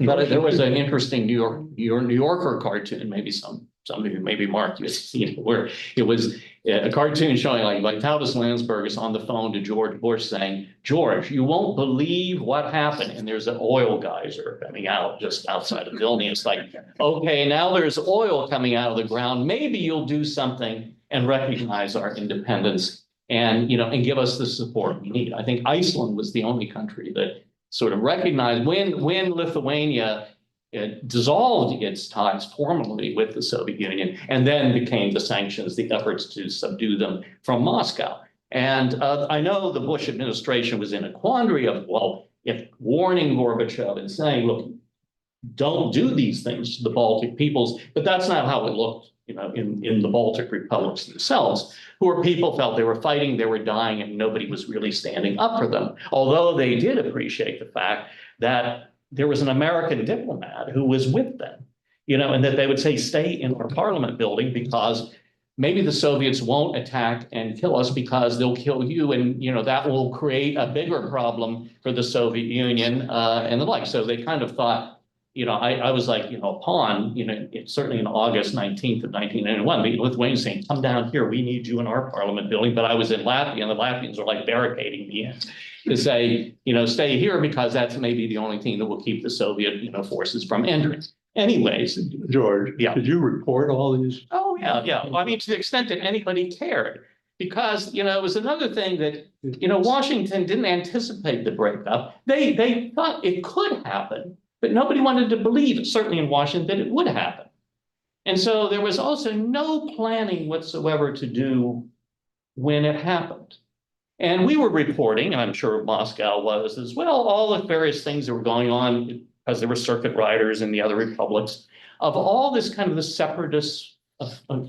But there was an interesting New Yorker cartoon, maybe some of you, maybe Mark, you've seen it, where it was a cartoon showing like Vytautas Landsbergis on the phone to George Bush saying, George, you won't believe what happened. And there's an oil geyser coming out just outside of Vilnius. It's like, okay, now there's oil coming out of the ground. Maybe you'll do something and recognize our independence and give us the support we need. I think Iceland was the only country that sort of recognized when Lithuania dissolved its ties formally with the Soviet Union, and then became the sanctions, the efforts to subdue them from Moscow. And I know the Bush administration was in a quandary of, well, if warning Gorbachev and saying, look, don't do these things to the Baltic peoples, but that's not how it looked, in the Baltic republics themselves, people felt they were fighting, they were dying, and nobody was really standing up for them. Although they did appreciate the fact that there was an American diplomat who was with them, and that they would say, stay in our parliament building, because maybe the Soviets won't attack and kill us because they'll kill you, and that will create a bigger problem for the Soviet Union and the like. So they kind of thought, I was like, a pawn, certainly in August 19th of 1991, the Lithuanians saying, come down here, we need you in our parliament building. But I was in Latvia, and the Latvians were like barricading me in to say, stay here because that's maybe the only thing that will keep the Soviet, forces from entering. Anyways, George, yeah. Did you report all these? Oh, yeah. I mean, to the extent that anybody cared, because, it was another thing that, Washington didn't anticipate the breakup. They thought it could happen, but nobody wanted to believe, certainly in Washington, that it would happen. And so there was also no planning whatsoever to do when it happened. And we were reporting, and I'm sure Moscow was as well, all the various things that were going on, because there were circuit riders in the other republics, of all this kind of the separatist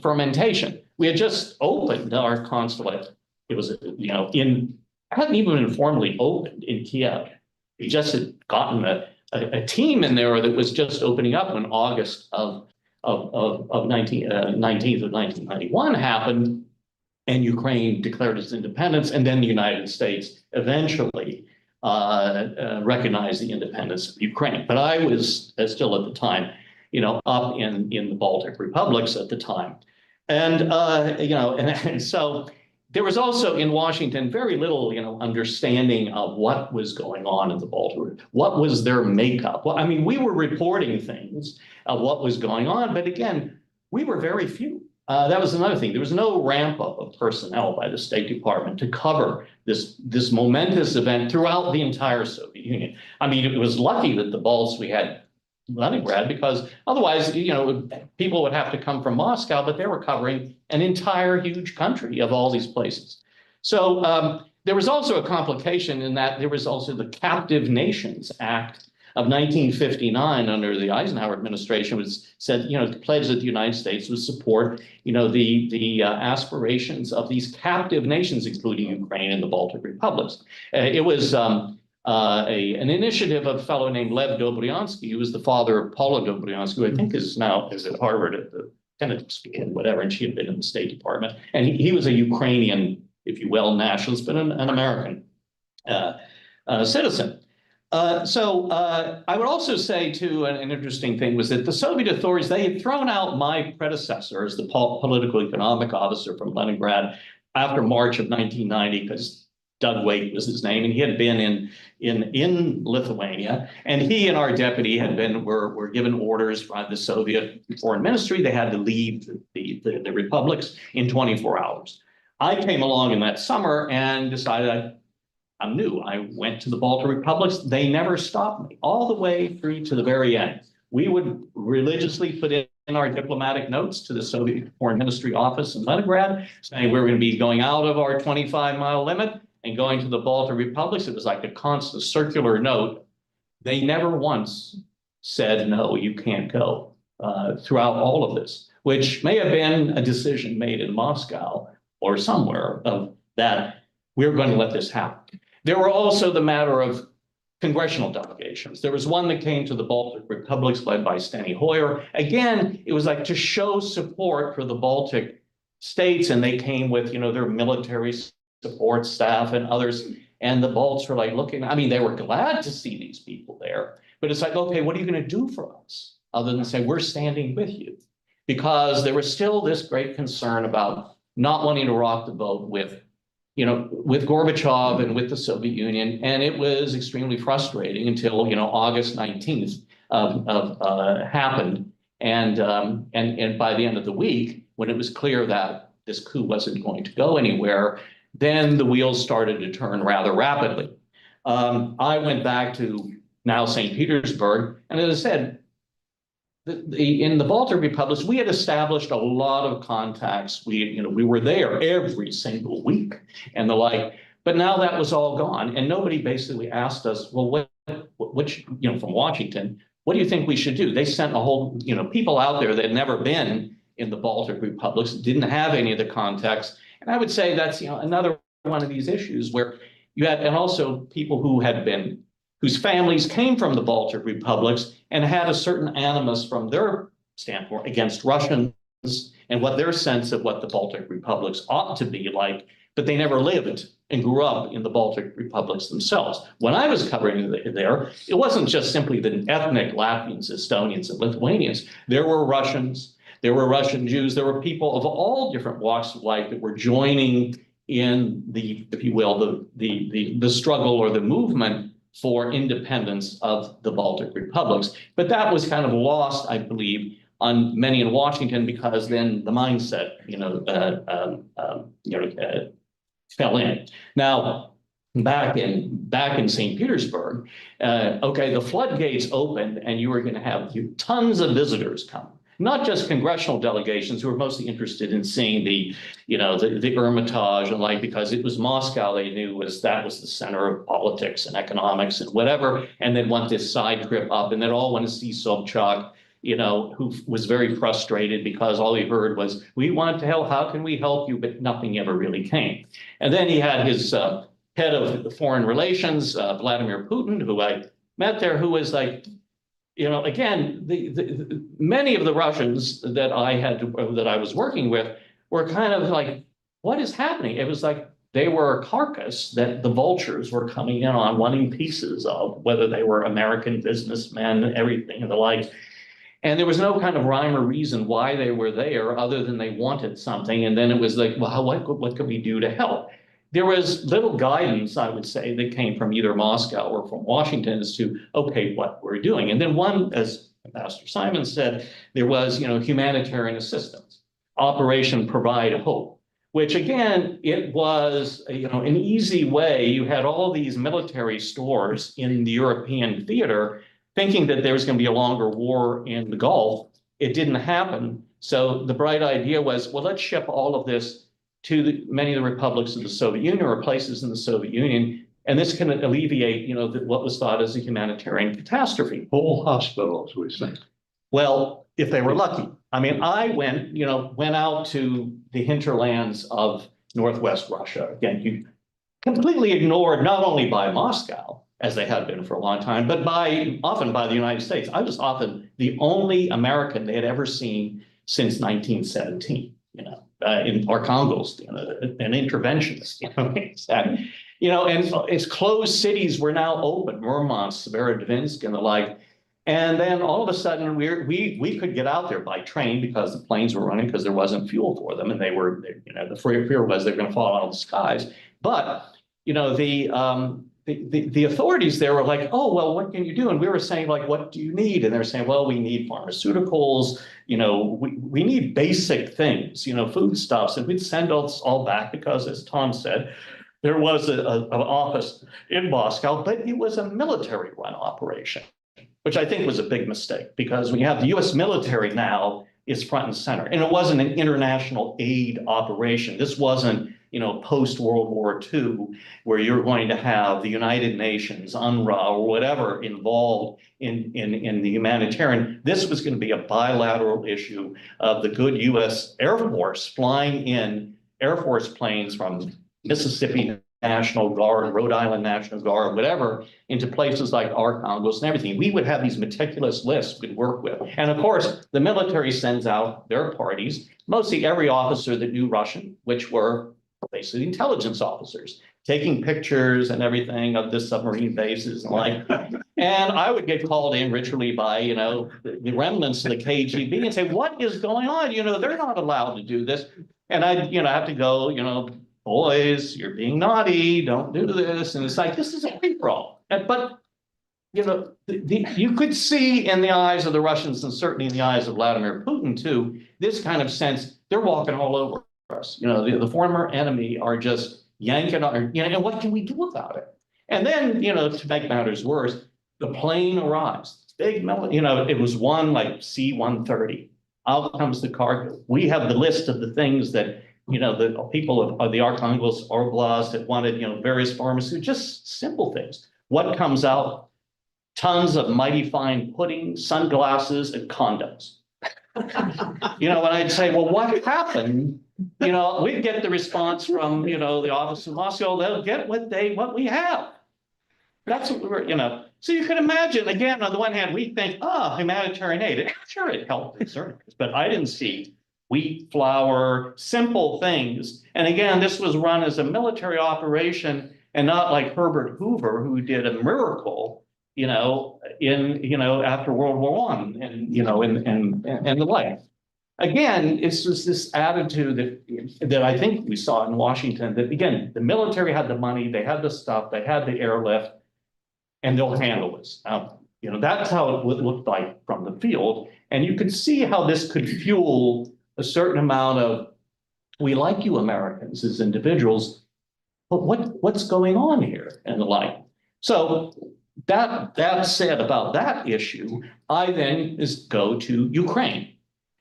fermentation. We had just opened our consulate. It was, hadn't even been formally opened in Kiev. We just had gotten a team in there that was just opening up when August of 19th of 1991 happened, and Ukraine declared its independence, and then the United States eventually recognized the independence of Ukraine. But I was still at the time, up in the Baltic republics at the time. And, and so there was also in Washington very little, understanding of what was going on in the Baltic. What was their makeup? Well, I mean, we were reporting things of what was going on, but again, we were very few. That was another thing. There was no ramp up of personnel by the State Department to cover this momentous event throughout the entire Soviet Union. I mean, it was lucky that the Balts we had Leningrad, because otherwise, people would have to come from Moscow, but they were covering an entire huge country of all these places. So there was also a complication in that there was also the Captive Nations Act of 1959 under the Eisenhower administration, was said, pledged that the United States would support, the aspirations of these captive nations, including Ukraine and the Baltic republics. It was an initiative of a fellow named Lev Dobryansky, who was the father of Paula Dobryansky, who I think is now at Harvard at the Kennedy School, whatever, and she had been in the State Department. And he was a Ukrainian, if you will, nationalist, but an American citizen. So I would also say, too, an interesting thing was that the Soviet authorities, they had thrown out my predecessor as the political economic officer from Leningrad after March of 1990, because Doug Waite was his name, and he had been in Lithuania, and he and our deputy were given orders by the Soviet Foreign Ministry. They had to leave the republics in 24 hours. I came along in that summer and decided I'm new. I went to the Baltic republics. They never stopped me all the way through to the very end. We would religiously put in our diplomatic notes to the Soviet Foreign Ministry office in Leningrad, saying we're going to be going out of our 25-mile limit and going to the Baltic republics. It was like a constant circular note. They never once said, no, you can't go throughout all of this, which may have been a decision made in Moscow or somewhere of that we're going to let this happen. There were also the matter of congressional delegations. There was one that came to the Baltic republics led by Steny Hoyer. Again, it was like to show support for the Baltic states, and they came with, their military support staff and others. And the Balts were like looking, I mean, they were glad to see these people there, but it's like, okay, what are you going to do for us? Other than say, we're standing with you. Because there was still this great concern about not wanting to rock the boat with Gorbachev and with the Soviet Union. And it was extremely frustrating until, August 19th happened. And by the end of the week, when it was clear that this coup wasn't going to go anywhere, then the wheels started to turn rather rapidly. I went back to now St. Petersburg, and as I said, in the Baltic republics, we had established a lot of contacts. We were there every single week and the like, but now that was all gone. And nobody basically asked us, well, what from Washington, what do you think we should do? They sent a whole, people out there that had never been in the Baltic republics, didn't have any of the contacts. And I would say that's, another one of these issues where you had, and also people whose families came from the Baltic republics and had a certain animus from their standpoint against Russians and what their sense of what the Baltic republics ought to be like, but they never lived and grew up in the Baltic republics themselves. When I was covering there, it wasn't just simply the ethnic Latvians, Estonians, and Lithuanians. There were Russians, there were Russian Jews, there were people of all different walks of life that were joining in the, if you will, the struggle or the movement for independence of the Baltic republics. But that was kind of lost, I believe, on many in Washington, because then the mindset, fell in. Now, back in St. Petersburg, okay, the floodgates opened, and you were going to have tons of visitors come. Not just congressional delegations who were mostly interested in seeing the Hermitage and like, because it was Moscow, they knew that was the center of politics and economics and whatever, and then want this side trip up, and then all want to see Sobchak, who was very frustrated because all he heard was, we want to help, how can we help you? But nothing ever really came. And then he had his head of foreign relations, Vladimir Putin, who I met there, who was like, again, many of the Russians that I was working with were kind of like, what is happening? It was like they were a carcass that the vultures were coming in on, wanting pieces of, whether they were American businessmen, everything and the like. And there was no kind of rhyme or reason why they were there other than they wanted something. And then it was like, well, what could we do to help? There was little guidance, I would say, that came from either Moscow or from Washington as to, okay, what we're doing. And then one, as Ambassador Simon said, there was, humanitarian assistance, Operation Provide Hope, which again, it was, an easy way. You had all these military stores in the European theater thinking that there was going to be a longer war in the Gulf. It didn't happen. So the bright idea was, well, let's ship all of this to many of the republics of the Soviet Union or places in the Soviet Union. And this can alleviate, what was thought as a humanitarian catastrophe. Whole hospitals, we think. Well, if they were lucky. I mean, I went out to the hinterlands of Northwest Russia. Again, you completely ignored, not only by Moscow, as they had been for a long time, but often by the United States. I was often the only American they had ever seen since 1917, in Arkhangelsk, an interventionist, and its closed cities were now open, Murmansk, Severodvinsk, and the like. And then all of a sudden we could get out there by train because the planes were running because there wasn't fuel for them. And the fear was they were going to fall out of the skies. But, the authorities there were like, oh, well, what can you do? And we were saying, like, what do you need? And they're saying, well, we need pharmaceuticals, we need basic things, foodstuffs. And we'd send us all back because, as Tom said, there was an office in Moscow, but it was a military run operation, which I think was a big mistake, because when you have the US military now, it's front and center. And it wasn't an international aid operation. This wasn't, post-World War II, where you're going to have the United Nations, UNRWA, or whatever involved in the humanitarian. This was going to be a bilateral issue of the good US Air Force flying in Air Force planes from Mississippi National Guard, Rhode Island National Guard, whatever, into places like Arkhangelsk and everything. We would have these meticulous lists we'd work with. And of course, the military sends out their parties, mostly every officer that knew Russian, which were basically intelligence officers, taking pictures and everything of the submarine bases and like. And I would get called in ritually by, the remnants of the KGB and say, what is going on? They're not allowed to do this. And I'd, have to go, boys, you're being naughty, don't do this. And it's like, this is a free-for-all. But, you could see in the eyes of the Russians, and certainly in the eyes of Vladimir Putin too, this kind of sense, they're walking all over us. The former enemy are just yanking our, and what can we do about it? And then, to make matters worse, the plane arrives. Big, it was one like C-130. Out comes the cargo. We have the list of the things that the people of the Arkhangelsk Oblast that wanted, various pharmaceuticals, just simple things. What comes out? Tons of mighty fine pudding, sunglasses, and condoms. When I'd say, well, what happened? We'd get the response from, the office in Moscow, they'll get what we have. That's what we were, So you can imagine, again, on the one hand, we think, humanitarian aid. Sure, it helped in certain ways, but I didn't see wheat, flour, simple things. And again, this was run as a military operation and not like Herbert Hoover, who did a miracle, after World War I and, and the like. Again, it's just this attitude that I think we saw in Washington, that again, the military had the money, they had the stuff, they had the airlift, and they'll handle this. That's how it looked like from the field. And you could see how this could fuel a certain amount of, we like you Americans as individuals, but what's going on here and the like. So that said about that issue, I then go to Ukraine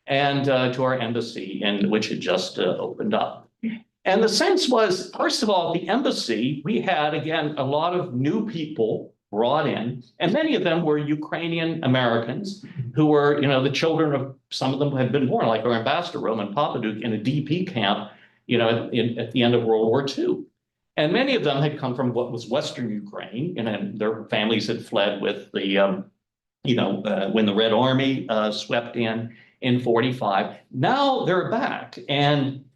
and to our embassy, which had just opened up. And the sense was, first of all, the embassy, we had, again, a lot of new people brought in, and many of them were Ukrainian Americans who were, the children of, some of them had been born, like our ambassador, Roman Papaduk, in a DP camp, at the end of World War II. And many of them had come from what was Western Ukraine, and their families had fled with the, when the Red Army swept in 45. Now they're back. And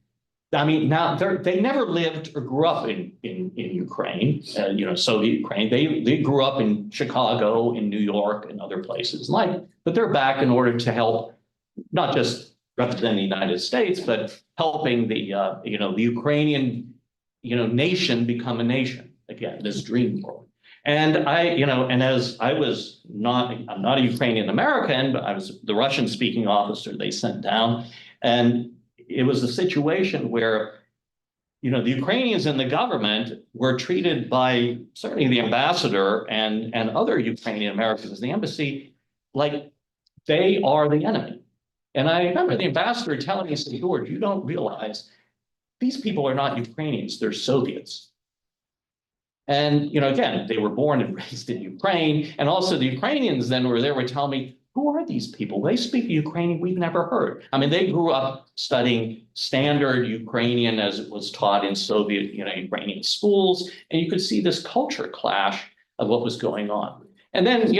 I mean, now they never lived or grew up in Ukraine, Soviet Ukraine. They grew up in Chicago, in New York, and other places but they're back in order to help, not just represent the United States, but helping the, the Ukrainian, nation become a nation again, this dream world. And and as I'm not a Ukrainian American, but I was the Russian speaking officer they sent down. And it was a situation where, the Ukrainians in the government were treated by certainly the ambassador and other Ukrainian Americans in the embassy like they are the enemy. And I remember the ambassador telling me, he said, George, you don't realize these people are not Ukrainians, they're Soviets. And, again, they were born and raised in Ukraine. And also the Ukrainians then were telling me, who are these people? They speak Ukrainian we've never heard. I mean, they grew up studying standard Ukrainian as it was taught in Soviet, Ukrainian schools. And you could see this culture clash of what was going on. And then,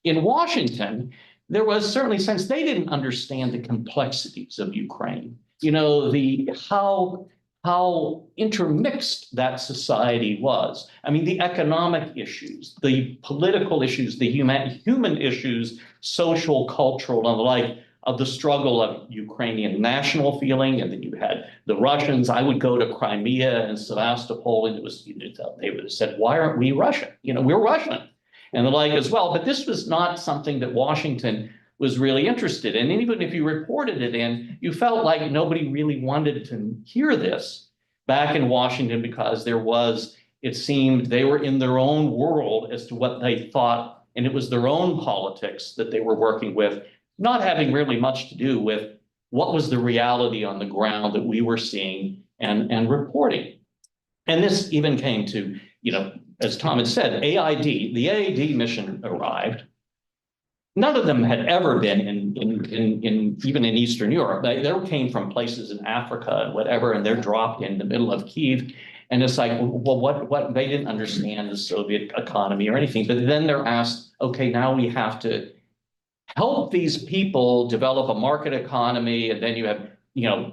in Washington, there was certainly, since they didn't understand the complexities of Ukraine, how intermixed that society was. I mean, the economic issues, the political issues, the human issues, social, cultural, and the like of the struggle of Ukrainian national feeling. And then you had the Russians. I would go to Crimea and Sevastopol, and they would have said, why aren't we Russian? We're Russian, and the like as well. But this was not something that Washington was really interested in. And even if you reported it in, you felt like nobody really wanted to hear this back in Washington because it seemed they were in their own world as to what they thought, and it was their own politics that they were working with, not having really much to do with what was the reality on the ground that we were seeing and reporting. And this even came to, as Tom had said, the AID mission arrived. None of them had ever been even in Eastern Europe. They came from places in Africa and whatever, and they're dropped in the middle of Kiev. And it's like, well, what they didn't understand the Soviet economy or anything. But then they're asked, okay, now we have to help these people develop a market economy. And then you have,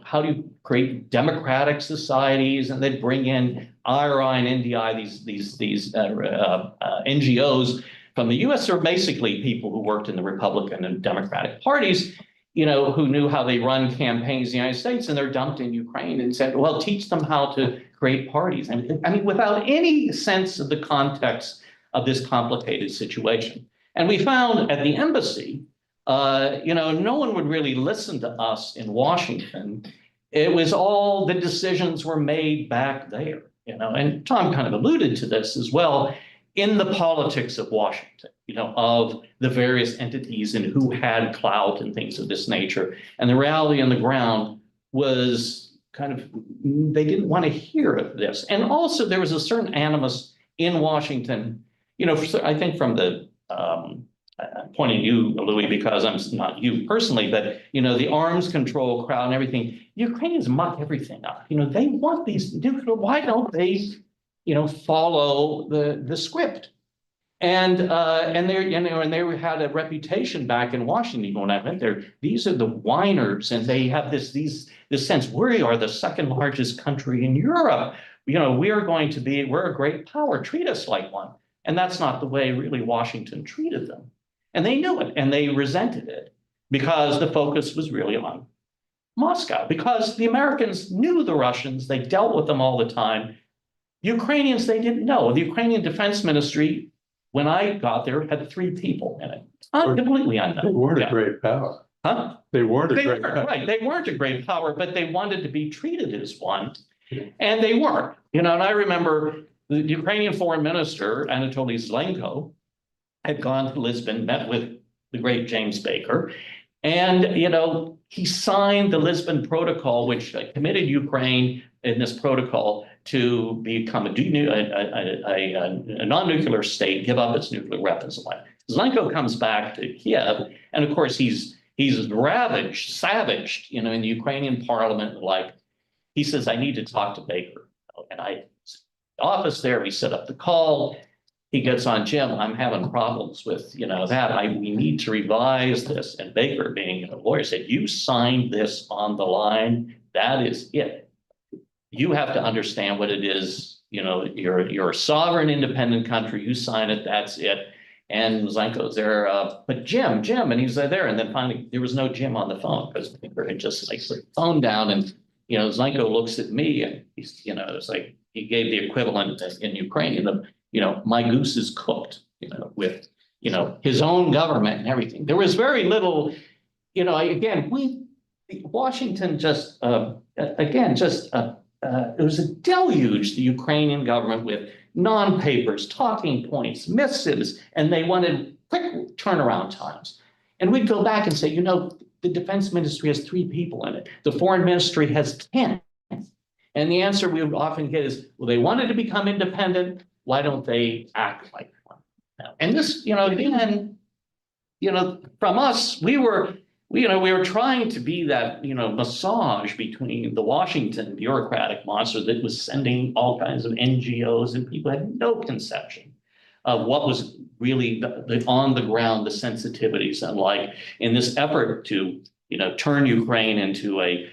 how do you create democratic societies? And they bring in IRI and NDI, these NGOs from the US are basically people who worked in the Republican and Democratic parties, who knew how they run campaigns in the United States, and they're dumped in Ukraine and said, well, teach them how to create parties. I mean, without any sense of the context of this complicated situation. And we found at the embassy, no one would really listen to us in Washington. It was all the decisions were made back there, and Tom kind of alluded to this as well. In the politics of Washington, of the various entities and who had clout and things of this nature. And the reality on the ground was kind of, they didn't want to hear of this. And also there was a certain animus in Washington, I think from the, pointing you, Louis, because I'm not you personally, but, the arms control crowd and everything, Ukrainians muck everything up. They want these, why don't they follow the script? And they, you know, and they had a reputation back in Washington when I went there. These are the whiners, and they have this sense, we are the second largest country in Europe. You know, we're a great power, treat us like one. And that's not the way really Washington treated them. And they knew it, and they resented it because the focus was really on Moscow, because the Americans knew the Russians, they dealt with them all the time. Ukrainians, they didn't know. The Ukrainian Defense Ministry, when I got there, had 3 people in it. Completely unknown. They weren't a great power. Huh? They weren't a They great weren't, power. right. They weren't a great power, but they wanted to be treated as one. And they weren't. You know, and I remember the Ukrainian foreign minister, Anatoly Zlenko, had gone to Lisbon, met with the great James Baker. And, you know, he signed the Lisbon Protocol, which committed Ukraine in this protocol to become a non-nuclear state, give up its nuclear weapons and what. Zlenko comes back to Kiev, and of course he's savaged, you know, in the Ukrainian parliament. Like, he says, I need to talk to Baker. And office there, we set up the call. He gets on, Jim, I'm having problems with, you know, we need to revise this. And Baker, being a lawyer, said, you signed this on the line. That is it. You have to understand what it is. You know, you're a sovereign, independent country. You sign it. That's it. And Zlenko's there, but Jim, and he's there. And then finally, there was no Jim on the phone because Baker had just like put the phone down. And, you know, Zlenko looks at me and he's, you know, it's like he gave the equivalent in Ukrainian, you know, my goose is cooked, you know, with, you know, his own government and everything. There was very little, you know, again, Washington just, it was a deluge, the Ukrainian government, with non-papers, talking points, missives, and they wanted quick turnaround times. And we'd go back and say, you know, the defense ministry has 3 people in it. The foreign ministry has 10. And the answer we would often get is, well, they wanted to become independent. Why don't they act like one? And this, you know, again, you know, from us, we were trying to be that, you know, massage between the Washington bureaucratic monster that was sending all kinds of NGOs, and people had no conception of what was really the on the ground, the sensitivities, and like in this effort to, you know, turn Ukraine into a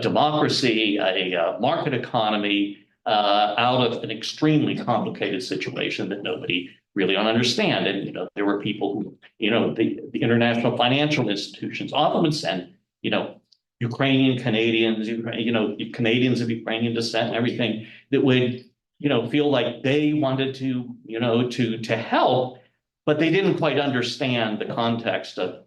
democracy, a market economy, out of an extremely complicated situation that nobody really understand. And, you know, there were people who, you know, the international financial institutions often would send, you know, Ukrainian Canadians, you know, Canadians of Ukrainian descent and everything, that would, you know, feel like they wanted to, you know, to help, but they didn't quite understand the context of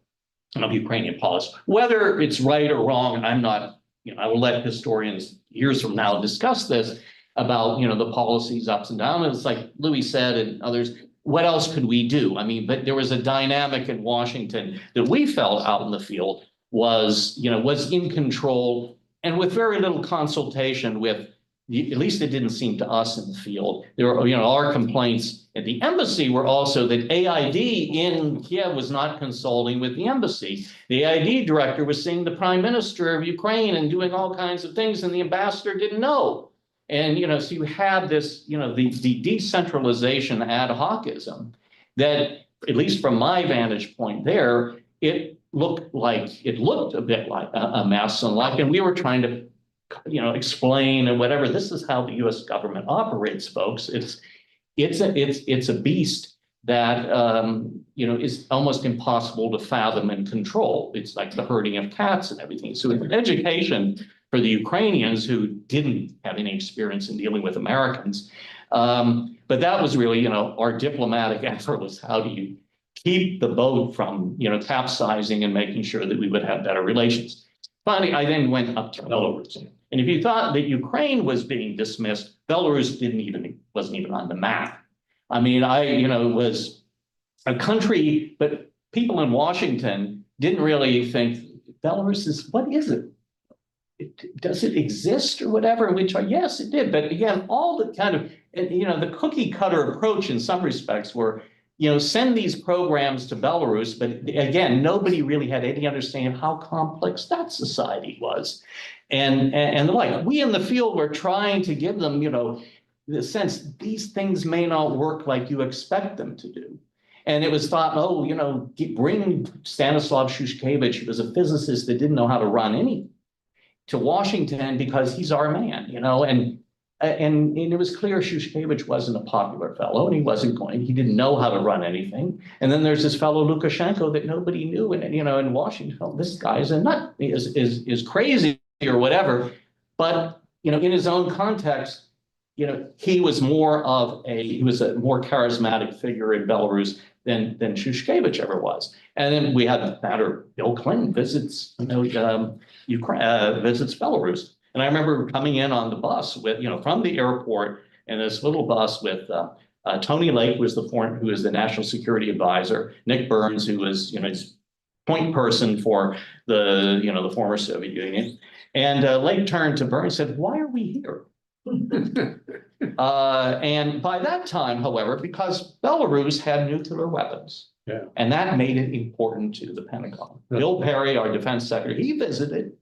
Ukrainian policy. Whether it's right or wrong, I'm not, you know, I will let historians years from now discuss this about, you know, the policies ups and downs. It's like Louis said and others, what else could we do? I mean, but there was a dynamic in Washington that we felt out in the field was in control, and with very little consultation with, at least it didn't seem to us in the field. There were, you know, our complaints at the embassy were also that AID in Kiev was not consulting with the embassy. The AID director was seeing the prime minister of Ukraine and doing all kinds of things, and the ambassador didn't know. And, you know, so you have this, you know, the decentralization ad hocism that, at least from my vantage point there, it looked a bit like a mess, and we were trying to, you know, explain and whatever. This is how the U.S. government operates, folks. It's a beast that, you know, is almost impossible to fathom and control. It's like the herding of cats and everything. So with education for the Ukrainians who didn't have any experience in dealing with Americans. But that was really, you know, our diplomatic effort was, how do you keep the boat from, you know, capsizing and making sure that we would have better relations. Finally, I then went up to Belarus. And if you thought that Ukraine was being dismissed, Belarus wasn't even on the map. I mean, it was a country, but people in Washington didn't really think Belarus what is it? Does it exist or whatever? Which, yes, it did. But again, all the kind of, you know, the cookie cutter approach in some respects were, you know, send these programs to Belarus. But again, nobody really had any understanding how complex that society was. And like we in the field were trying to give them, you know, the sense these things may not work like you expect them to do. And it was thought, oh, bring Stanislav Shushkevich, who was a physicist that didn't know how to run anything, to Washington because he's our man, and it was clear Shushkevich wasn't a popular fellow, and he didn't know how to run anything. And then there's this fellow Lukashenko that nobody knew, and in Washington, oh, this guy's a nut, is crazy or whatever. But in his own context, he was a more charismatic figure in Belarus than Shushkevich ever was. And then we had the matter, Bill Clinton visits, Ukraine, visits Belarus. And I remember coming in on the bus with, from the airport in this little bus with Tony Lake, who was the national security advisor, Nick Burns, who was, his point person for the former Soviet Union. And Lake turned to Burns and said, "Why are we here?" And by that time, however, because Belarus had nuclear weapons, and that made it important to the Pentagon. Bill Perry, our defense secretary, he visited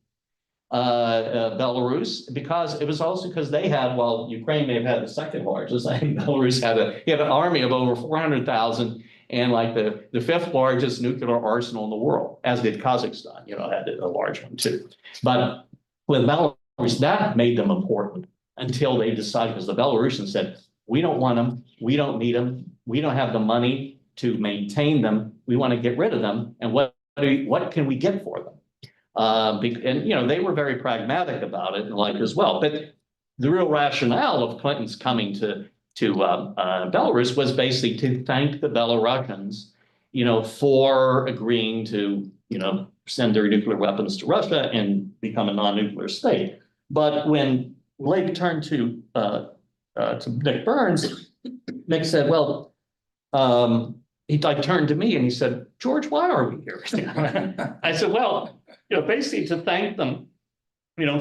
Belarus because it was also because they had, while Ukraine may have had the second largest, I think Belarus had an army of over 400,000 and like the fifth largest nuclear arsenal in the world, as did Kazakhstan, had a large one too. But with Belarus, that made them important until they decided, because the Belarusians said, we don't want them, we don't need them, we don't have the money to maintain them, we want to get rid of them, and what can we get for them? And they were very pragmatic about it, as well. But the real rationale of Clinton's coming to Belarus was basically to thank the Belarusians, for agreeing to, send their nuclear weapons to Russia and become a non-nuclear state. But when Lake turned to Nick Burns, Nick said, well, he turned to me and he said, "George, why are we here?" I said, well, basically to thank them,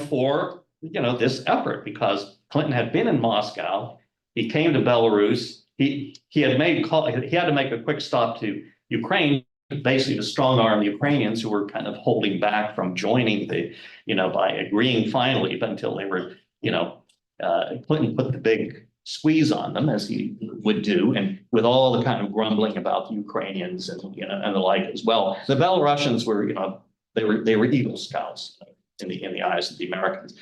for, this effort, because Clinton had been in Moscow. He came to Belarus. He had to make a quick stop to Ukraine, basically to strong arm the Ukrainians who were kind of holding back from joining by agreeing finally, but until they were, Clinton put the big squeeze on them, as he would do, and with all the kind of grumbling about the Ukrainians and and the like as well. The Belarusians were, they were Eagle Scouts in the eyes of the Americans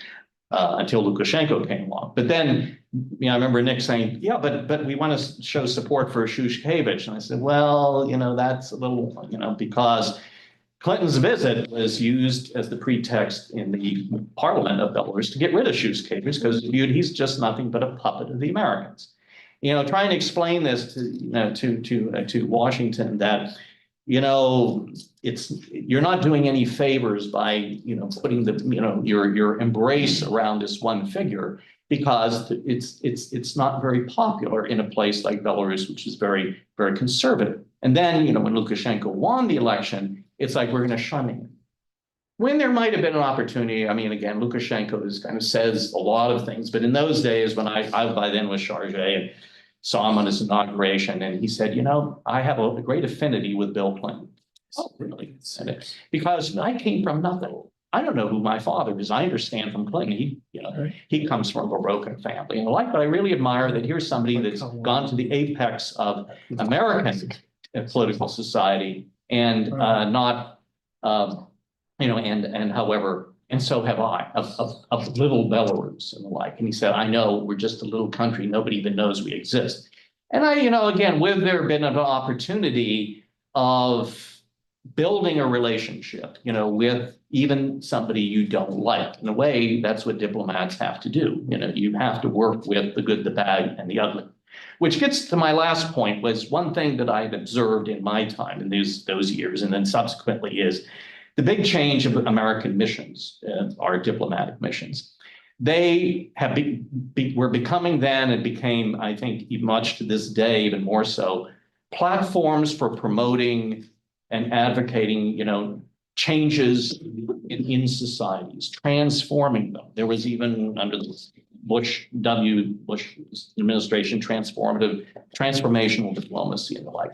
until Lukashenko came along. But then, I remember Nick saying, "Yeah, but we want to show support for Shushkevich," and I said, "Well, that's a little, because Clinton's visit was used as the pretext in the parliament of Belarus to get rid of Shushkevich because he's just nothing but a puppet of the Americans." Trying to explain this to Washington that, you're not doing any favors by, putting your embrace around this one figure, because it's not very popular in a place like Belarus, which is very, very conservative. And then, when Lukashenko won the election, it's like we're going to shun him. When there might have been an opportunity, again, Lukashenko kind of says a lot of things, but in those days when I by then was chargé and saw him on his inauguration, and he said, I have a great affinity with Bill Clinton. Oh, really? Because I came from nothing. I don't know who my father is. I understand from Clinton, he comes from a broken family and but I really admire that here's somebody that's gone to the apex of American political society and not, and however, and so have I, of little Belarus and the like. And he said, I know we're just a little country. Nobody even knows we exist. And again, would there have been an opportunity of building a relationship, with even somebody you don't like? In a way, that's what diplomats have to do. You have to work with the good, the bad, and the ugly. Which gets to my last point, was one thing that I've observed in my time in those years, and then subsequently, is the big change of American missions, our diplomatic missions. They were becoming then, and became, I think, much to this day, even more so, platforms for promoting and advocating, changes in societies, transforming them. There was even under the Bush administration, transformational diplomacy and the like.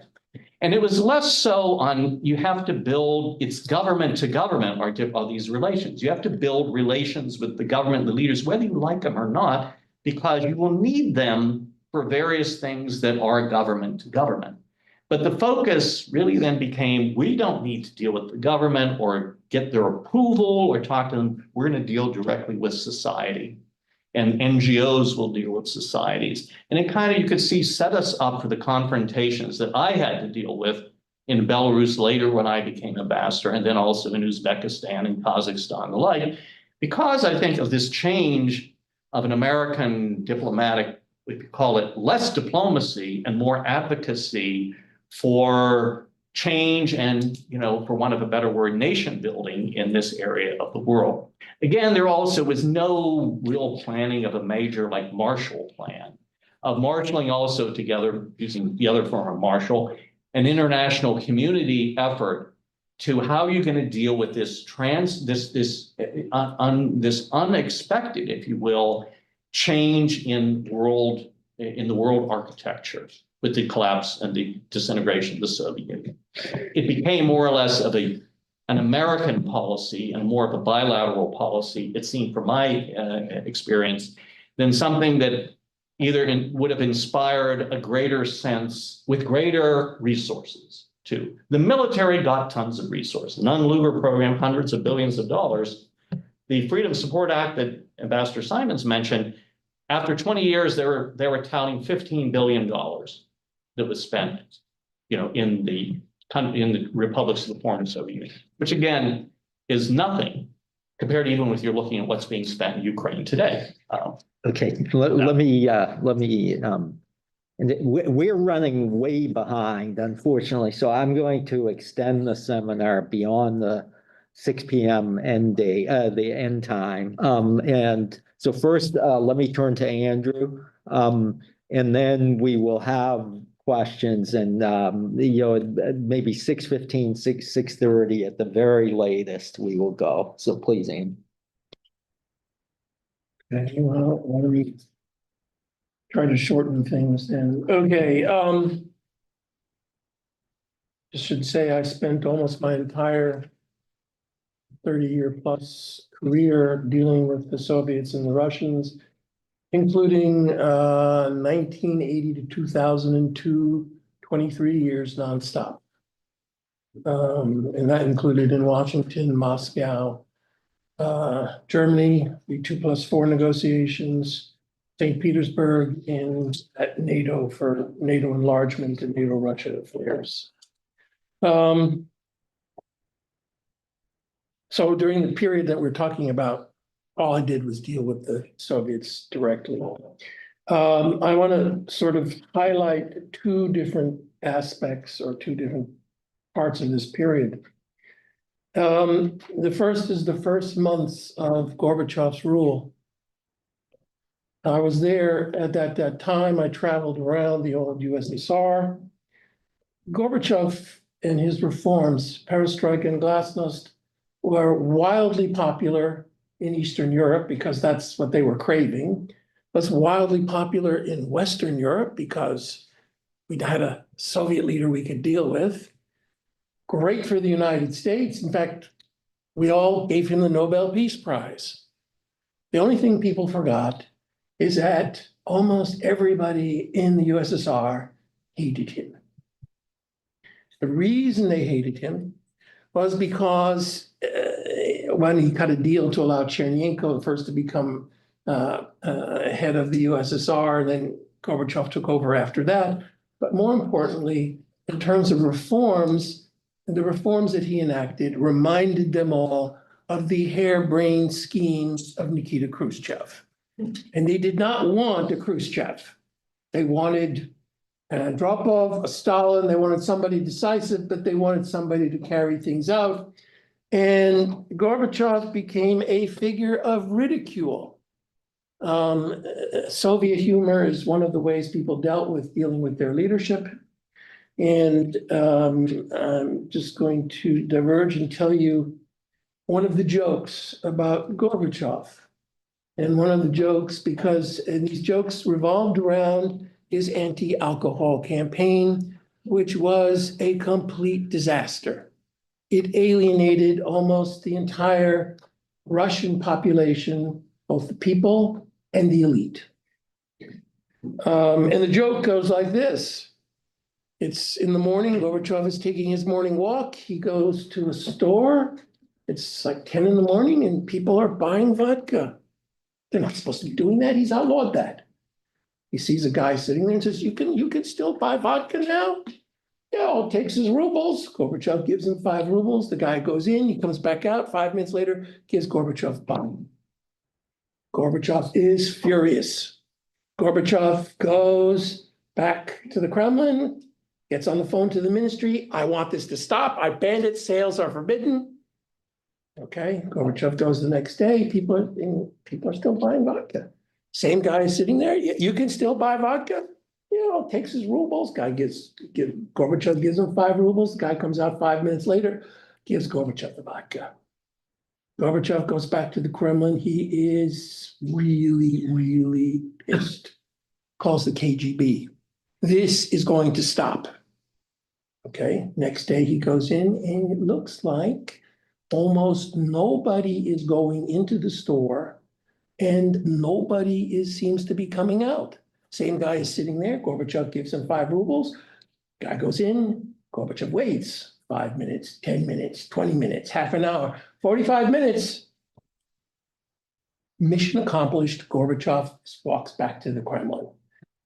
And it was less so on, you have to build, it's government to government are these relations. You have to build relations with the government, the leaders, whether you like them or not. because you will need them for various things that are government to government. But the focus really then became, we don't need to deal with the government or get their approval or talk to them. We're going to deal directly with society. And NGOs will deal with societies. And it kind of, you could see, set us up for the confrontations that I had to deal with in Belarus later when I became ambassador, and then also in Uzbekistan and Kazakhstan and the like, because I think of this change of an American diplomatic, we could call it less diplomacy and more advocacy for change and, for want of a better word, nation building in this area of the world. Again, there also was no real planning of a major like Marshall Plan, of marshaling also together, using the other form of Marshall, an international community effort to how you're going to deal with this unexpected, if you will, change in the world architecture with the collapse and the disintegration of the Soviet Union. It became more or less of an American policy and more of a bilateral policy, it seemed from my experience, than something that either would have inspired a greater sense with greater resources too. The military got tons of resources. The Non-Lugar program, hundreds of billions of dollars. The Freedom Support Act that Ambassador Simons mentioned, after 20 years, they were touting $15 billion that was spent, in the republics of the former Soviet Union, which again is nothing compared to even with you're looking at what's being spent in Ukraine today. Okay, let me, and we're running way behind, unfortunately, so I'm going to extend the seminar beyond the 6 p.m. end day, the end time. And so first, let me turn to Andrew, and then we will have questions and, maybe 6:15, 6:30 at the very latest, we will go. So please, Andrew. Okay, well, let me try to shorten things then. Okay, I should say I spent almost my entire 30-year plus career dealing with the Soviets and the Russians, including 1980 to 2002, 23 years nonstop. And that included in Washington, Moscow, Germany, the 2+4 negotiations, St. Petersburg, and at NATO for NATO enlargement and NATO Russia affairs. So during the period that we're talking about, all I did was deal with the Soviets directly. I want to sort of highlight two different aspects or two different parts of this period. The first is the first months of Gorbachev's rule. I was there at that time. I traveled around the old USSR. Gorbachev and his reforms, perestroika and glasnost, were wildly popular in Eastern Europe because that's what they were craving. Was wildly popular in Western Europe because we'd had a Soviet leader we could deal with. Great for the United States. In fact, we all gave him the Nobel Peace Prize. The only thing people forgot is that almost everybody in the USSR hated him. The reason they hated him was because when he cut a deal to allow Chernenko first to become head of the USSR, and then Gorbachev took over after that. But more importantly, in terms of reforms, the reforms that he enacted reminded them all of the harebrained schemes of Nikita Khrushchev. And they did not want a Khrushchev. They wanted a Andropov, a Stalin. They wanted somebody decisive, but they wanted somebody to carry things out. And Gorbachev became a figure of ridicule. Soviet humor is one of the ways people dealt with dealing with their leadership. And I'm just going to diverge and tell you one of the jokes about Gorbachev. And one of the jokes, because these jokes revolved around his anti-alcohol campaign, which was a complete disaster. It alienated almost the entire Russian population, both the people and the elite. And the joke goes like this. It's in the morning, Gorbachev is taking his morning walk. He goes to a store. It's like 10 in the morning and people are buying vodka. They're not supposed to be doing that. He's outlawed that. He sees a guy sitting there and says, you can still buy vodka now? Yeah, all it takes is rubles. Gorbachev gives him 5 rubles. The guy goes in, he comes back out. 5 minutes later, gives Gorbachev a bomb. Gorbachev is furious. Gorbachev goes back to the Kremlin, gets on the phone to the ministry. I want this to stop. I banned it. Sales are forbidden. Okay, Gorbachev goes the next day. People are still buying vodka. Same guy is sitting there. You can still buy vodka. You know, takes his rubles. Gorbachev gives him 5 rubles. The guy comes out 5 minutes later, gives Gorbachev the vodka. Gorbachev goes back to the Kremlin. He is really, really pissed. Calls the KGB. This is going to stop. Okay, next day he goes in and it looks like almost nobody is going into the store and nobody seems to be coming out. Same guy is sitting there. Gorbachev gives him 5 rubles. Guy goes in. Gorbachev waits 5 minutes, 10 minutes, 20 minutes, half an hour, 45 minutes. Mission accomplished. Gorbachev walks back to the Kremlin.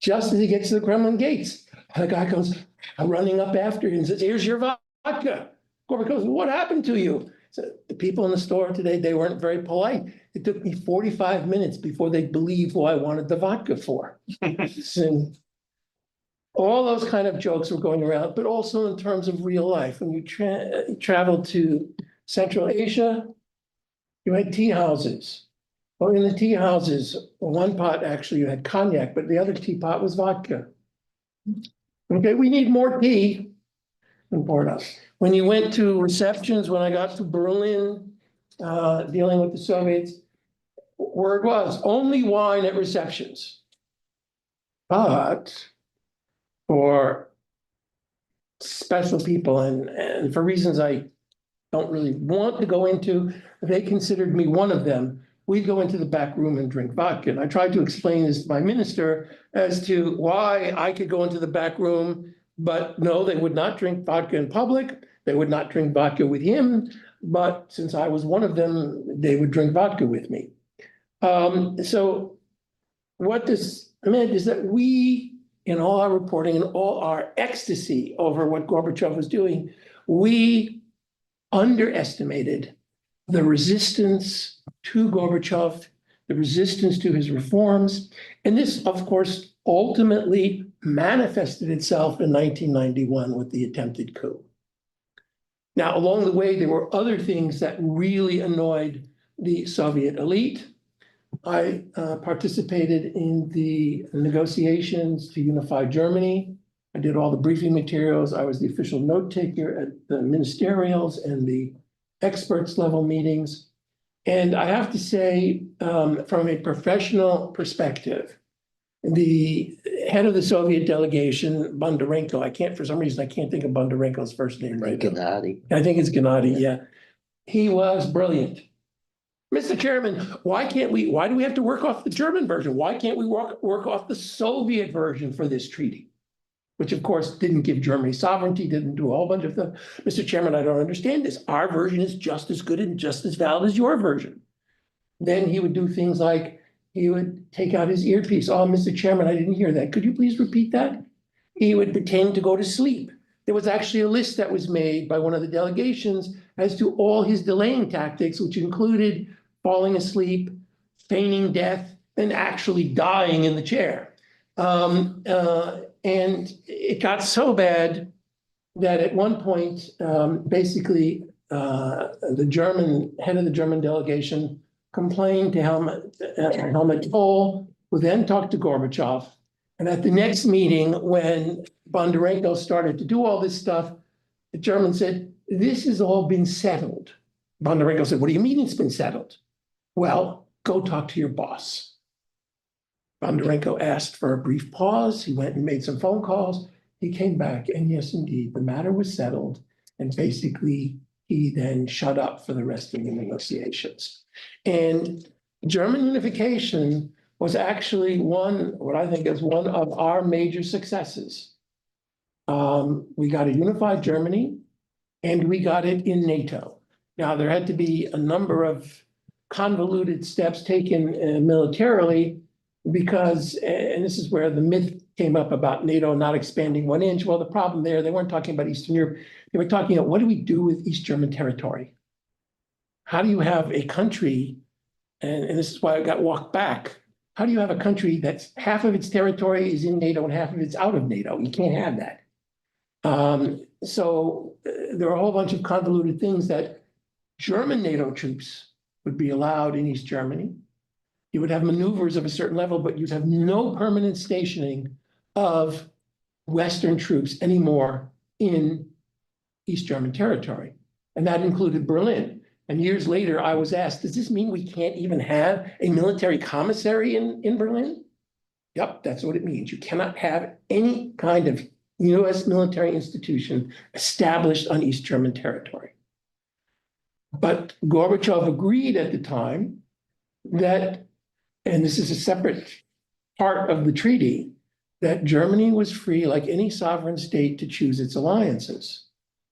Just as he gets to the Kremlin gates, the guy comes running up after him and says, here's your vodka. Gorbachev goes, what happened to you? So the people in the store today, they weren't very polite. It took me 45 minutes before they believed who I wanted the vodka for. So, all those kind of jokes were going around, but also in terms of real life. When you travel to Central Asia, you had tea houses. Well, in the tea houses, one pot actually you had cognac, but the other teapot was vodka. Okay, we need more tea. And poured us. When you went to receptions, when I got to Berlin, dealing with the Soviets, word was only wine at receptions. But for special people and for reasons I don't really want to go into, they considered me one of them. We'd go into the back room and drink vodka. And I tried to explain this to my minister as to why I could go into the back room, but no, they would not drink vodka in public. They would not drink vodka with him. But since I was one of them, they would drink vodka with me. So what this meant is that we, in all our reporting and all our ecstasy over what Gorbachev was doing, we underestimated the resistance to Gorbachev, the resistance to his reforms. And this, of course, ultimately manifested itself in 1991 with the attempted coup. Now, along the way, there were other things that really annoyed the Soviet elite. I participated in the negotiations to unify Germany. I did all the briefing materials. I was the official note taker at the ministerials and the experts level meetings. And I have to say, from a professional perspective, the head of the Soviet delegation, Bondarenko, for some reason, I can't think of Bondarenko's first name right now. Gennady. I think it's Gennady, yeah. He was brilliant. Mr. Chairman, why do we have to work off the German version? Why can't we work off the Soviet version for this treaty? Which of course didn't give Germany sovereignty, didn't do a whole bunch of stuff. Mr. Chairman, I don't understand this. Our version is just as good and just as valid as your version. Then he would do things like, he would take out his earpiece. Oh, Mr. Chairman, I didn't hear that. Could you please repeat that? He would pretend to go to sleep. There was actually a list that was made by one of the delegations as to all his delaying tactics, which included falling asleep, feigning death, and actually dying in the chair. And it got so bad that at one point, basically, the German head of the German delegation complained to Helmut Kohl, who then talked to Gorbachev. And at the next meeting, when Bondarenko started to do all this stuff, the Germans said, this has all been settled. Bondarenko said, what do you mean it's been settled? Well, go talk to your boss. Bondarenko asked for a brief pause. He went and made some phone calls. He came back, and yes, indeed, the matter was settled. And basically, he then shut up for the rest of the negotiations. And German unification was actually what I think is one of our major successes. We got a unified Germany and we got it in NATO. Now, there had to be a number of convoluted steps taken militarily because, and this is where the myth came up about NATO not expanding 1 inch. Well, the problem there, they weren't talking about Eastern Europe. They were talking about what do we do with East German territory? How do you have a country, and this is why I got walked back. How do you have a country that's half of its territory is in NATO and half of it's out of NATO? You can't have that. So there are a whole bunch of convoluted things that German NATO troops would be allowed in East Germany. You would have maneuvers of a certain level, but you'd have no permanent stationing of Western troops anymore in East German territory. And that included Berlin. And years later, I was asked, does this mean we can't even have a military commissary in Berlin? Yep, that's what it means. You cannot have any kind of US military institution established on East German territory. But Gorbachev agreed at the time that, and this is a separate part of the treaty, that Germany was free, like any sovereign state, to choose its alliances.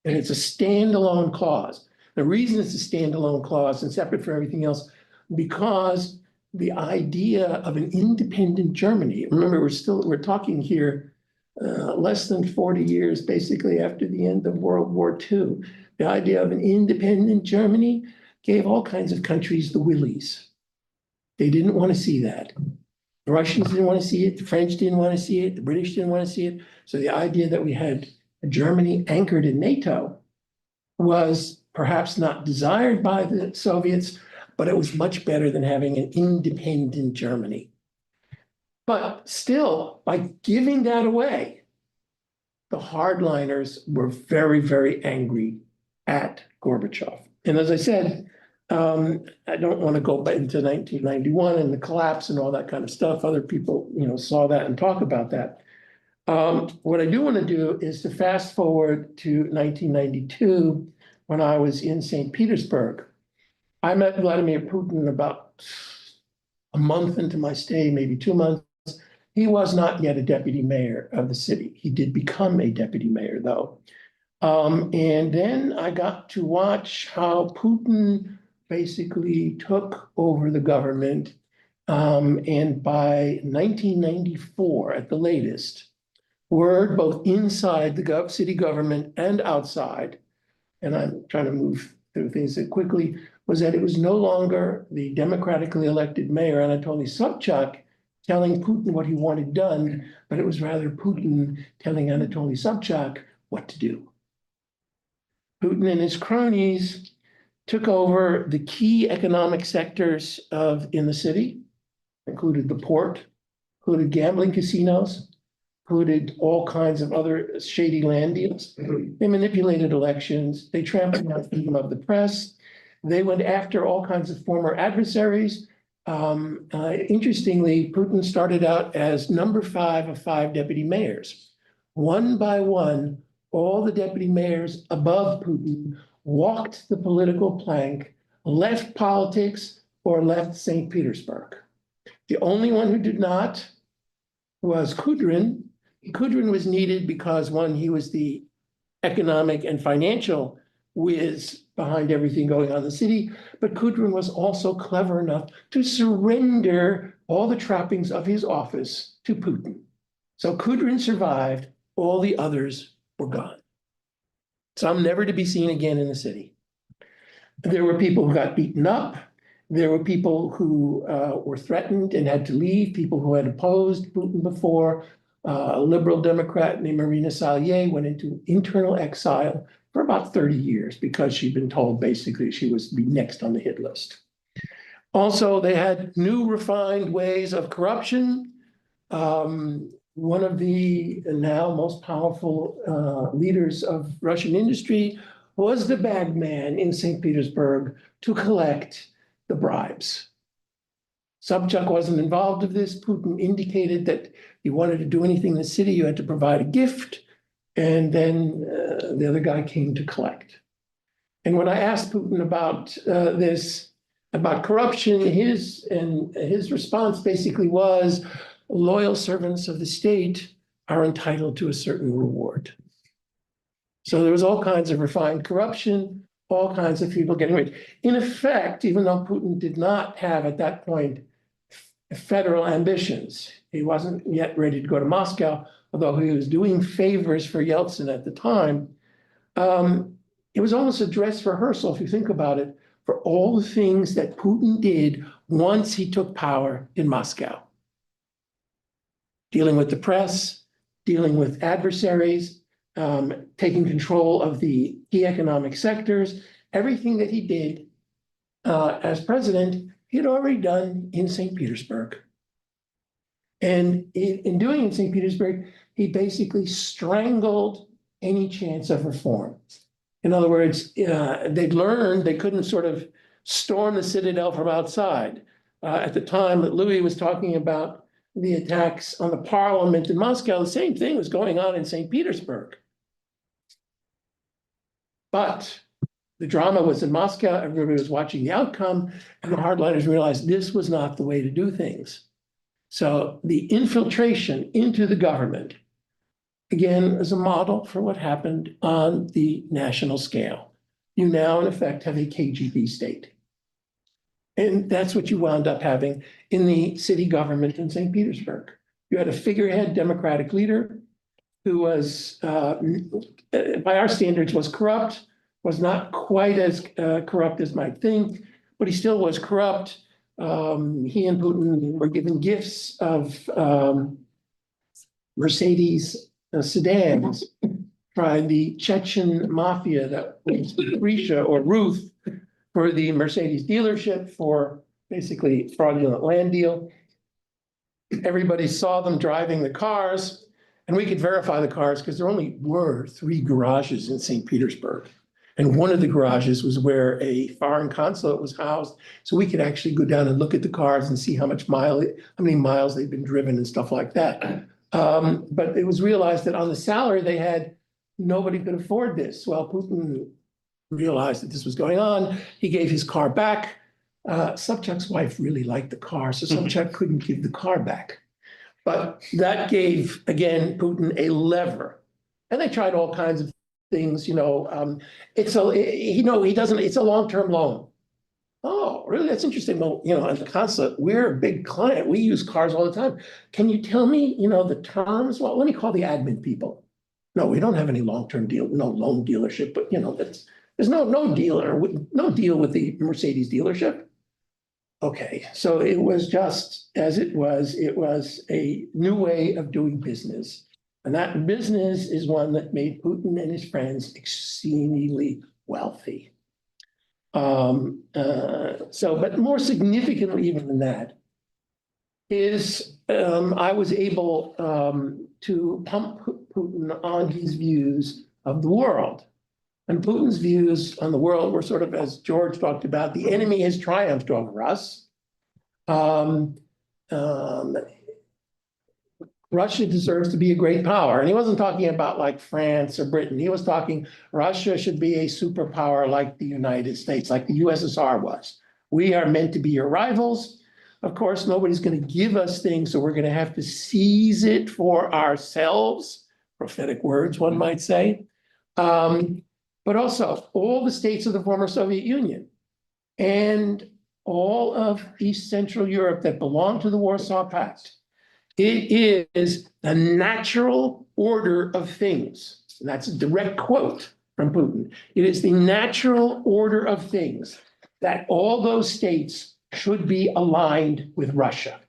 And it's a standalone clause. The reason it's a standalone clause and separate from everything else, because the idea of an independent Germany, remember, we're talking here less than 40 years, basically after the end of World War II. The idea of an independent Germany gave all kinds of countries the willies. They didn't want to see that. The Russians didn't want to see it. The French didn't want to see it. The British didn't want to see it. So the idea that we had a Germany anchored in NATO was perhaps not desired by the Soviets, but it was much better than having an independent Germany. But still, by giving that away, the hardliners were very, very angry at Gorbachev. And as I said, I don't want to go back into 1991 and the collapse and all that kind of stuff. Other people, saw that and talk about that. What I do want to do is to fast forward to 1992 when I was in St. Petersburg. I met Vladimir Putin about a month into my stay, maybe 2 months. He was not yet a deputy mayor of the city. He did become a deputy mayor, though. And then I got to watch how Putin basically took over the government. And by 1994, at the latest, word both inside the city government and outside, and I'm trying to move through things quickly, was that it was no longer the democratically elected mayor, Anatoly Sobchak, telling Putin what he wanted done, but it was rather Putin telling Anatoly Sobchak what to do. Putin and his cronies took over the key economic sectors in the city, included the port, included gambling casinos, included all kinds of other shady land deals. They manipulated elections. They trampled on freedom of the press. They went after all kinds of former adversaries. Interestingly, Putin started out as number 5 of 5 deputy mayors. One by one, all the deputy mayors above Putin walked the political plank, left politics, or left St. Petersburg. The only one who did not was Kudrin. Kudrin was needed because, one, he was the economic and financial whiz behind everything going on in the city, but Kudrin was also clever enough to surrender all the trappings of his office to Putin. So Kudrin survived, all the others were gone. Some never to be seen again in the city. There were people who got beaten up. There were people who were threatened and had to leave, people who had opposed Putin before. A liberal Democrat named Marina Salye went into internal exile for about 30 years because she'd been told basically she was to be next on the hit list. Also, they had new refined ways of corruption. One of the now most powerful leaders of Russian industry was the bagman in St. Petersburg to collect the bribes. Sobchak wasn't involved in this. Putin indicated that you wanted to do anything in the city, you had to provide a gift. And then the other guy came to collect. And when I asked Putin about this, about corruption. His response basically was, loyal servants of the state are entitled to a certain reward. So there was all kinds of refined corruption, all kinds of people getting rich. In effect, even though Putin did not have at that point federal ambitions, he wasn't yet ready to go to Moscow, although he was doing favors for Yeltsin at the time. It was almost a dress rehearsal, if you think about it, for all the things that Putin did once he took power in Moscow. Dealing with the press, dealing with adversaries, taking control of the key economic sectors. Everything that he did as president, he had already done in St. Petersburg. And in doing in St. Petersburg, he basically strangled any chance of reform. In other words, they'd learned they couldn't sort of storm the citadel from outside. At the time that Louis was talking about the attacks on the parliament in Moscow, the same thing was going on in St. Petersburg. But the drama was in Moscow, everybody was watching the outcome, and the hardliners realized this was not the way to do things. So the infiltration into the government, again, is a model for what happened on the national scale. You now, in effect, have a KGB state. And that's what you wound up having in the city government in St. Petersburg. You had a figurehead Democratic leader who was, by our standards, was corrupt, was not quite as corrupt as might think, but he still was corrupt. He and Putin were given gifts of Mercedes sedans by the Chechen mafia that was Grisha or Ruth for the Mercedes dealership for basically fraudulent land deal. Everybody saw them driving the cars, and we could verify the cars because there only were 3 garages in St. Petersburg. And one of the garages was where a foreign consulate was housed. So we could actually go down and look at the cars and see how many miles they'd been driven and stuff like that. But it was realized that on the salary they had, nobody could afford this. Well, Putin realized that this was going on. He gave his car back. Sobchak's wife really liked the car, so Sobchak couldn't give the car back. But that gave, again, Putin a lever. And they tried all kinds of things, it's a long-term loan. Oh, really? That's interesting. Well, at the consulate, we're a big client. We use cars all the time. Can you tell me, the terms? Well, let me call the admin people. No, we don't have any long-term deal, no loan dealership, but there's no deal with the Mercedes dealership. Okay, so it was just as it was a new way of doing business. And that business is one that made Putin and his friends exceedingly wealthy. But more significantly even than that is I was able to pump Putin on his views of the world. And Putin's views on the world were sort of, as George talked about, the enemy has triumphed over us. Russia deserves to be a great power. And he wasn't talking about like France or Britain. He was talking Russia should be a superpower like the United States, like the USSR was. We are meant to be your rivals. Of course, nobody's going to give us things, so we're going to have to seize it for ourselves. Prophetic words, one might say. But also all the states of the former Soviet Union and all of East Central Europe that belong to the Warsaw Pact. It is the natural order of things. And that's a direct quote from Putin. It is the natural order of things that all those states should be aligned with Russia.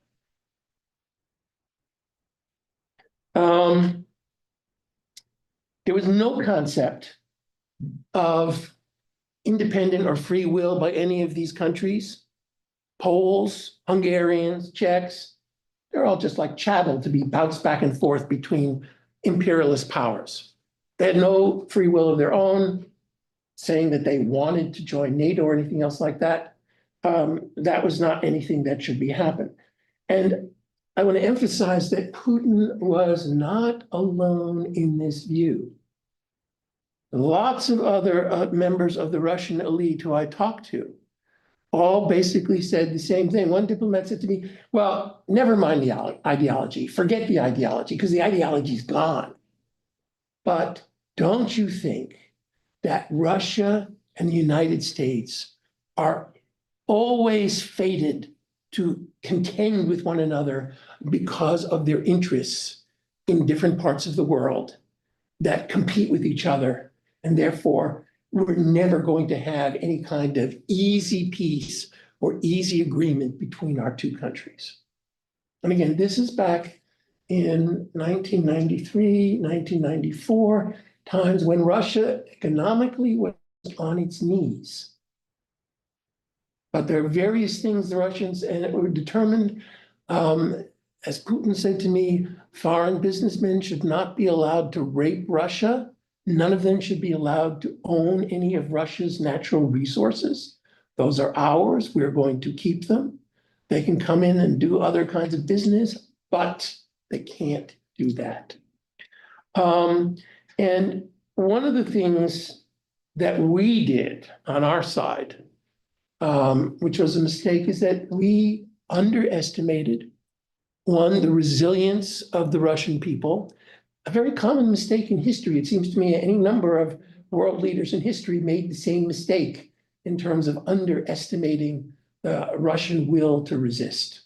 There was no concept of independent or free will by any of these countries. Poles, Hungarians, Czechs, they're all just like chattel to be bounced back and forth between imperialist powers. They had no free will of their own, saying that they wanted to join NATO or anything else like that. That was not anything that should be happen. And I want to emphasize that Putin was not alone in this view. Lots of other members of the Russian elite who I talked to all basically said the same thing. One diplomat said to me, well, never mind the ideology, forget the ideology, because the ideology's gone. But don't you think that Russia and the United States are always fated to contend with one another because of their interests in different parts of the world that compete with each other, and therefore we're never going to have any kind of easy peace or easy agreement between our two countries. And again, this is back in 1993, 1994, times when Russia economically was on its knees. But there are various things the Russians, and it were determined, as Putin said to me, foreign businessmen should not be allowed to rape Russia. None of them should be allowed to own any of Russia's natural resources. Those are ours. We're going to keep them. They can come in and do other kinds of business, but they can't do that. And one of the things that we did on our side, which was a mistake, is that we underestimated, one, the resilience of the Russian people, a very common mistake in history. It seems to me any number of world leaders in history made the same mistake in terms of underestimating the Russian will to resist.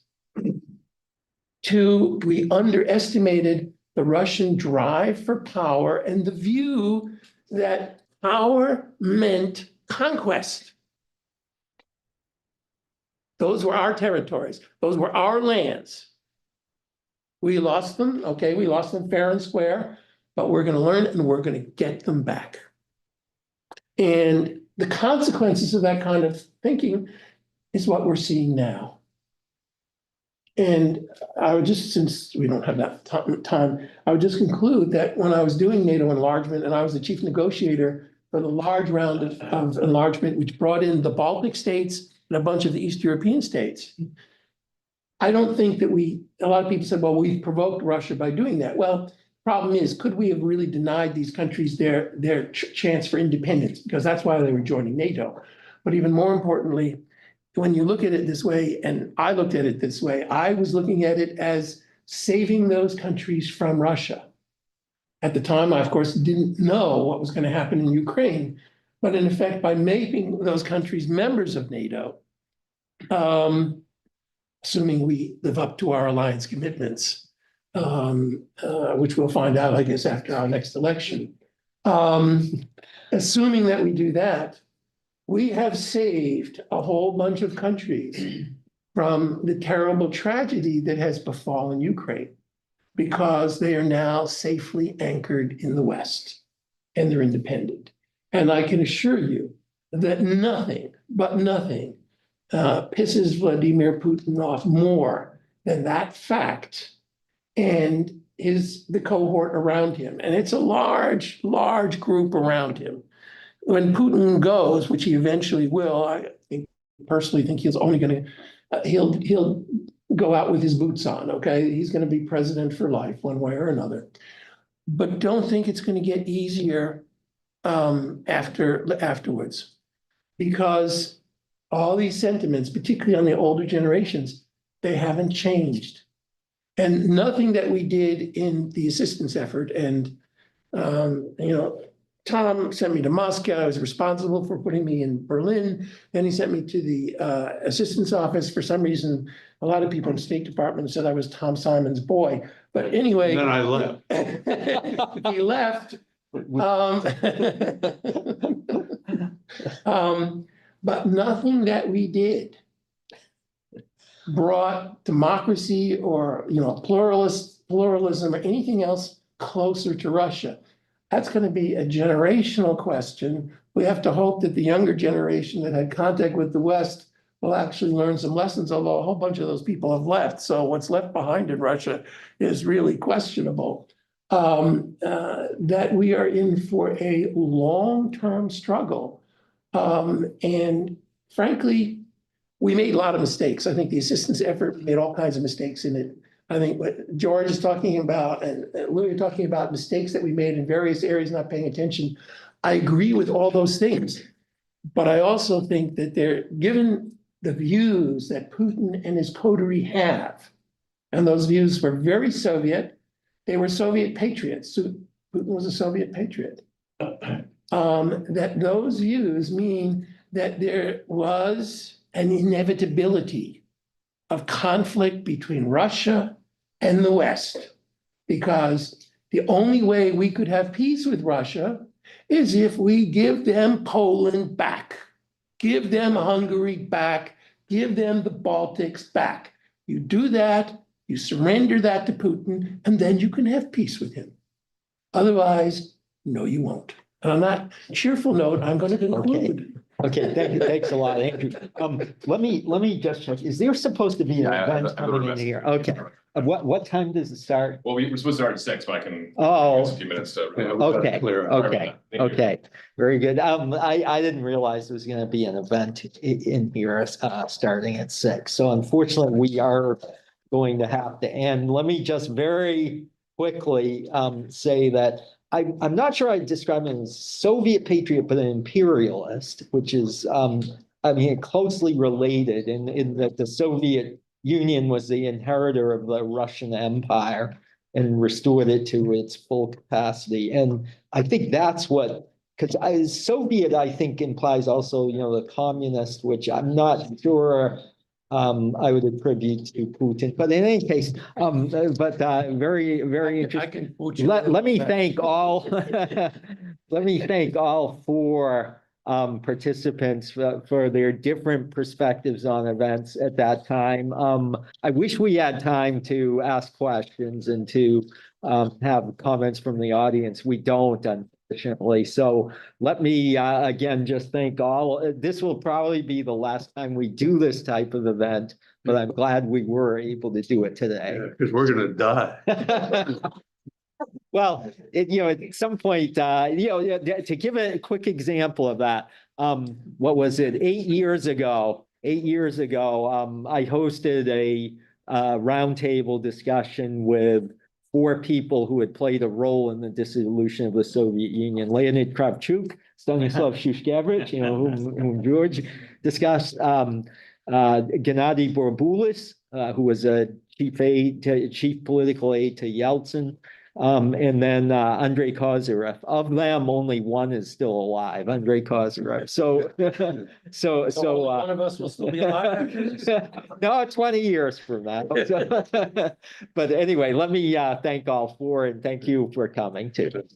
Two, we underestimated the Russian drive for power and the view that power meant conquest. Those were our territories. Those were our lands. We lost them. Okay, we lost them fair and square, but we're going to learn and we're going to get them back. And the consequences of that kind of thinking is what we're seeing now. And I would just, since we don't have that time, I would just conclude that when I was doing NATO enlargement and I was the chief negotiator for the large round of enlargement, which brought in the Baltic states and a bunch of the East European states, I don't think that a lot of people said, well, we've provoked Russia by doing that. Well, problem is, could we have really denied these countries their chance for independence? Because that's why they were joining NATO. But even more importantly, when you look at it this way, and I looked at it this way, I was looking at it as saving those countries from Russia. At the time, I, of course, didn't know what was going to happen in Ukraine. But in effect, by making those countries members of NATO, assuming we live up to our alliance commitments, which we'll find out, I guess, after our next election. Assuming that we do that, we have saved a whole bunch of countries from the terrible tragedy that has befallen Ukraine, because they are now safely anchored in the West and they're independent. And I can assure you that nothing pisses Vladimir Putin off more than that fact and the cohort around him. And it's a large group around him. When Putin goes, which he eventually will, I personally think he's only going to, he'll go out with his boots on, okay? He's going to be president for life, one way or another. But don't think it's going to get easier afterwards, because all these sentiments, particularly on the older generations, they haven't changed. And nothing that we did in the assistance effort, and Tom sent me to Moscow. I was responsible for putting me in Berlin. Then he sent me to the assistance office. For some reason, a lot of people in the State Department said I was Tom Simon's boy. But anyway, And then I left. He left. But nothing that we did brought democracy or pluralism or anything else closer to Russia. That's going to be a generational question. We have to hope that the younger generation that had contact with the West will actually learn some lessons, although a whole bunch of those people have left. So what's left behind in Russia is really questionable. That we are in for a long-term struggle. And frankly, we made a lot of mistakes. I think the assistance effort made all kinds of mistakes in it. I think what George is talking about and Louis are talking about, mistakes that we made in various areas, not paying attention. I agree with all those things. But I also think that given the views that Putin and his coterie have. And those views were very Soviet. They were Soviet patriots. So Putin was a Soviet patriot. That those views mean that there was an inevitability of conflict between Russia and the West, because the only way we could have peace with Russia is if we give them Poland back, give them Hungary back, give them the Baltics back. You do that, you surrender that to Putin, and then you can have peace with him. Otherwise, no, you won't. And on that cheerful note, I'm going to conclude. Okay, thanks a lot, Andrew. Let me just check, is there supposed to be an Yeah, event coming in here? Okay, what time does it start? Well, we're supposed to start at 6, but I can. Oh. Use a few minutes to. Okay, clear. okay, very good. I didn't realize there was gonna be an event in here, starting at 6. So unfortunately, we are going to have to end. Let me just very quickly, say that I'm not sure I'd describe him as Soviet patriot, but an imperialist, which is, I mean, closely related in that the Soviet Union was the inheritor of the Russian Empire and restored it to its full capacity. And I think that's what, because Soviet, I think, implies also, the communist, which I'm not sure I would attribute to Putin, but in any case, very, very interesting. Let me thank all, let me thank all 4 participants for their different perspectives on events at that time. I wish we had time to ask questions and to have comments from the audience. We don't, unfortunately. So let me again just thank all. This will probably be the last time we do this type of event, but I'm glad we were able to do it today. Because we're gonna die. Well, at some point, to give a quick example of that, what was it, 8 years ago? 8 years ago, I hosted a roundtable discussion with 4 people who had played a role in the dissolution of the Soviet Union: Leonid Kravchuk, Stanislav Shushkevich, whom George discussed, Gennady Borboulis, who was a chief political aide to Yeltsin. And then Andrei Kozyrev. Of them, only one is still alive, Andrei Kozyrev. So One of us will still be alive after this? no, 20 years from now. But anyway, let me thank all 4, and thank you for coming too.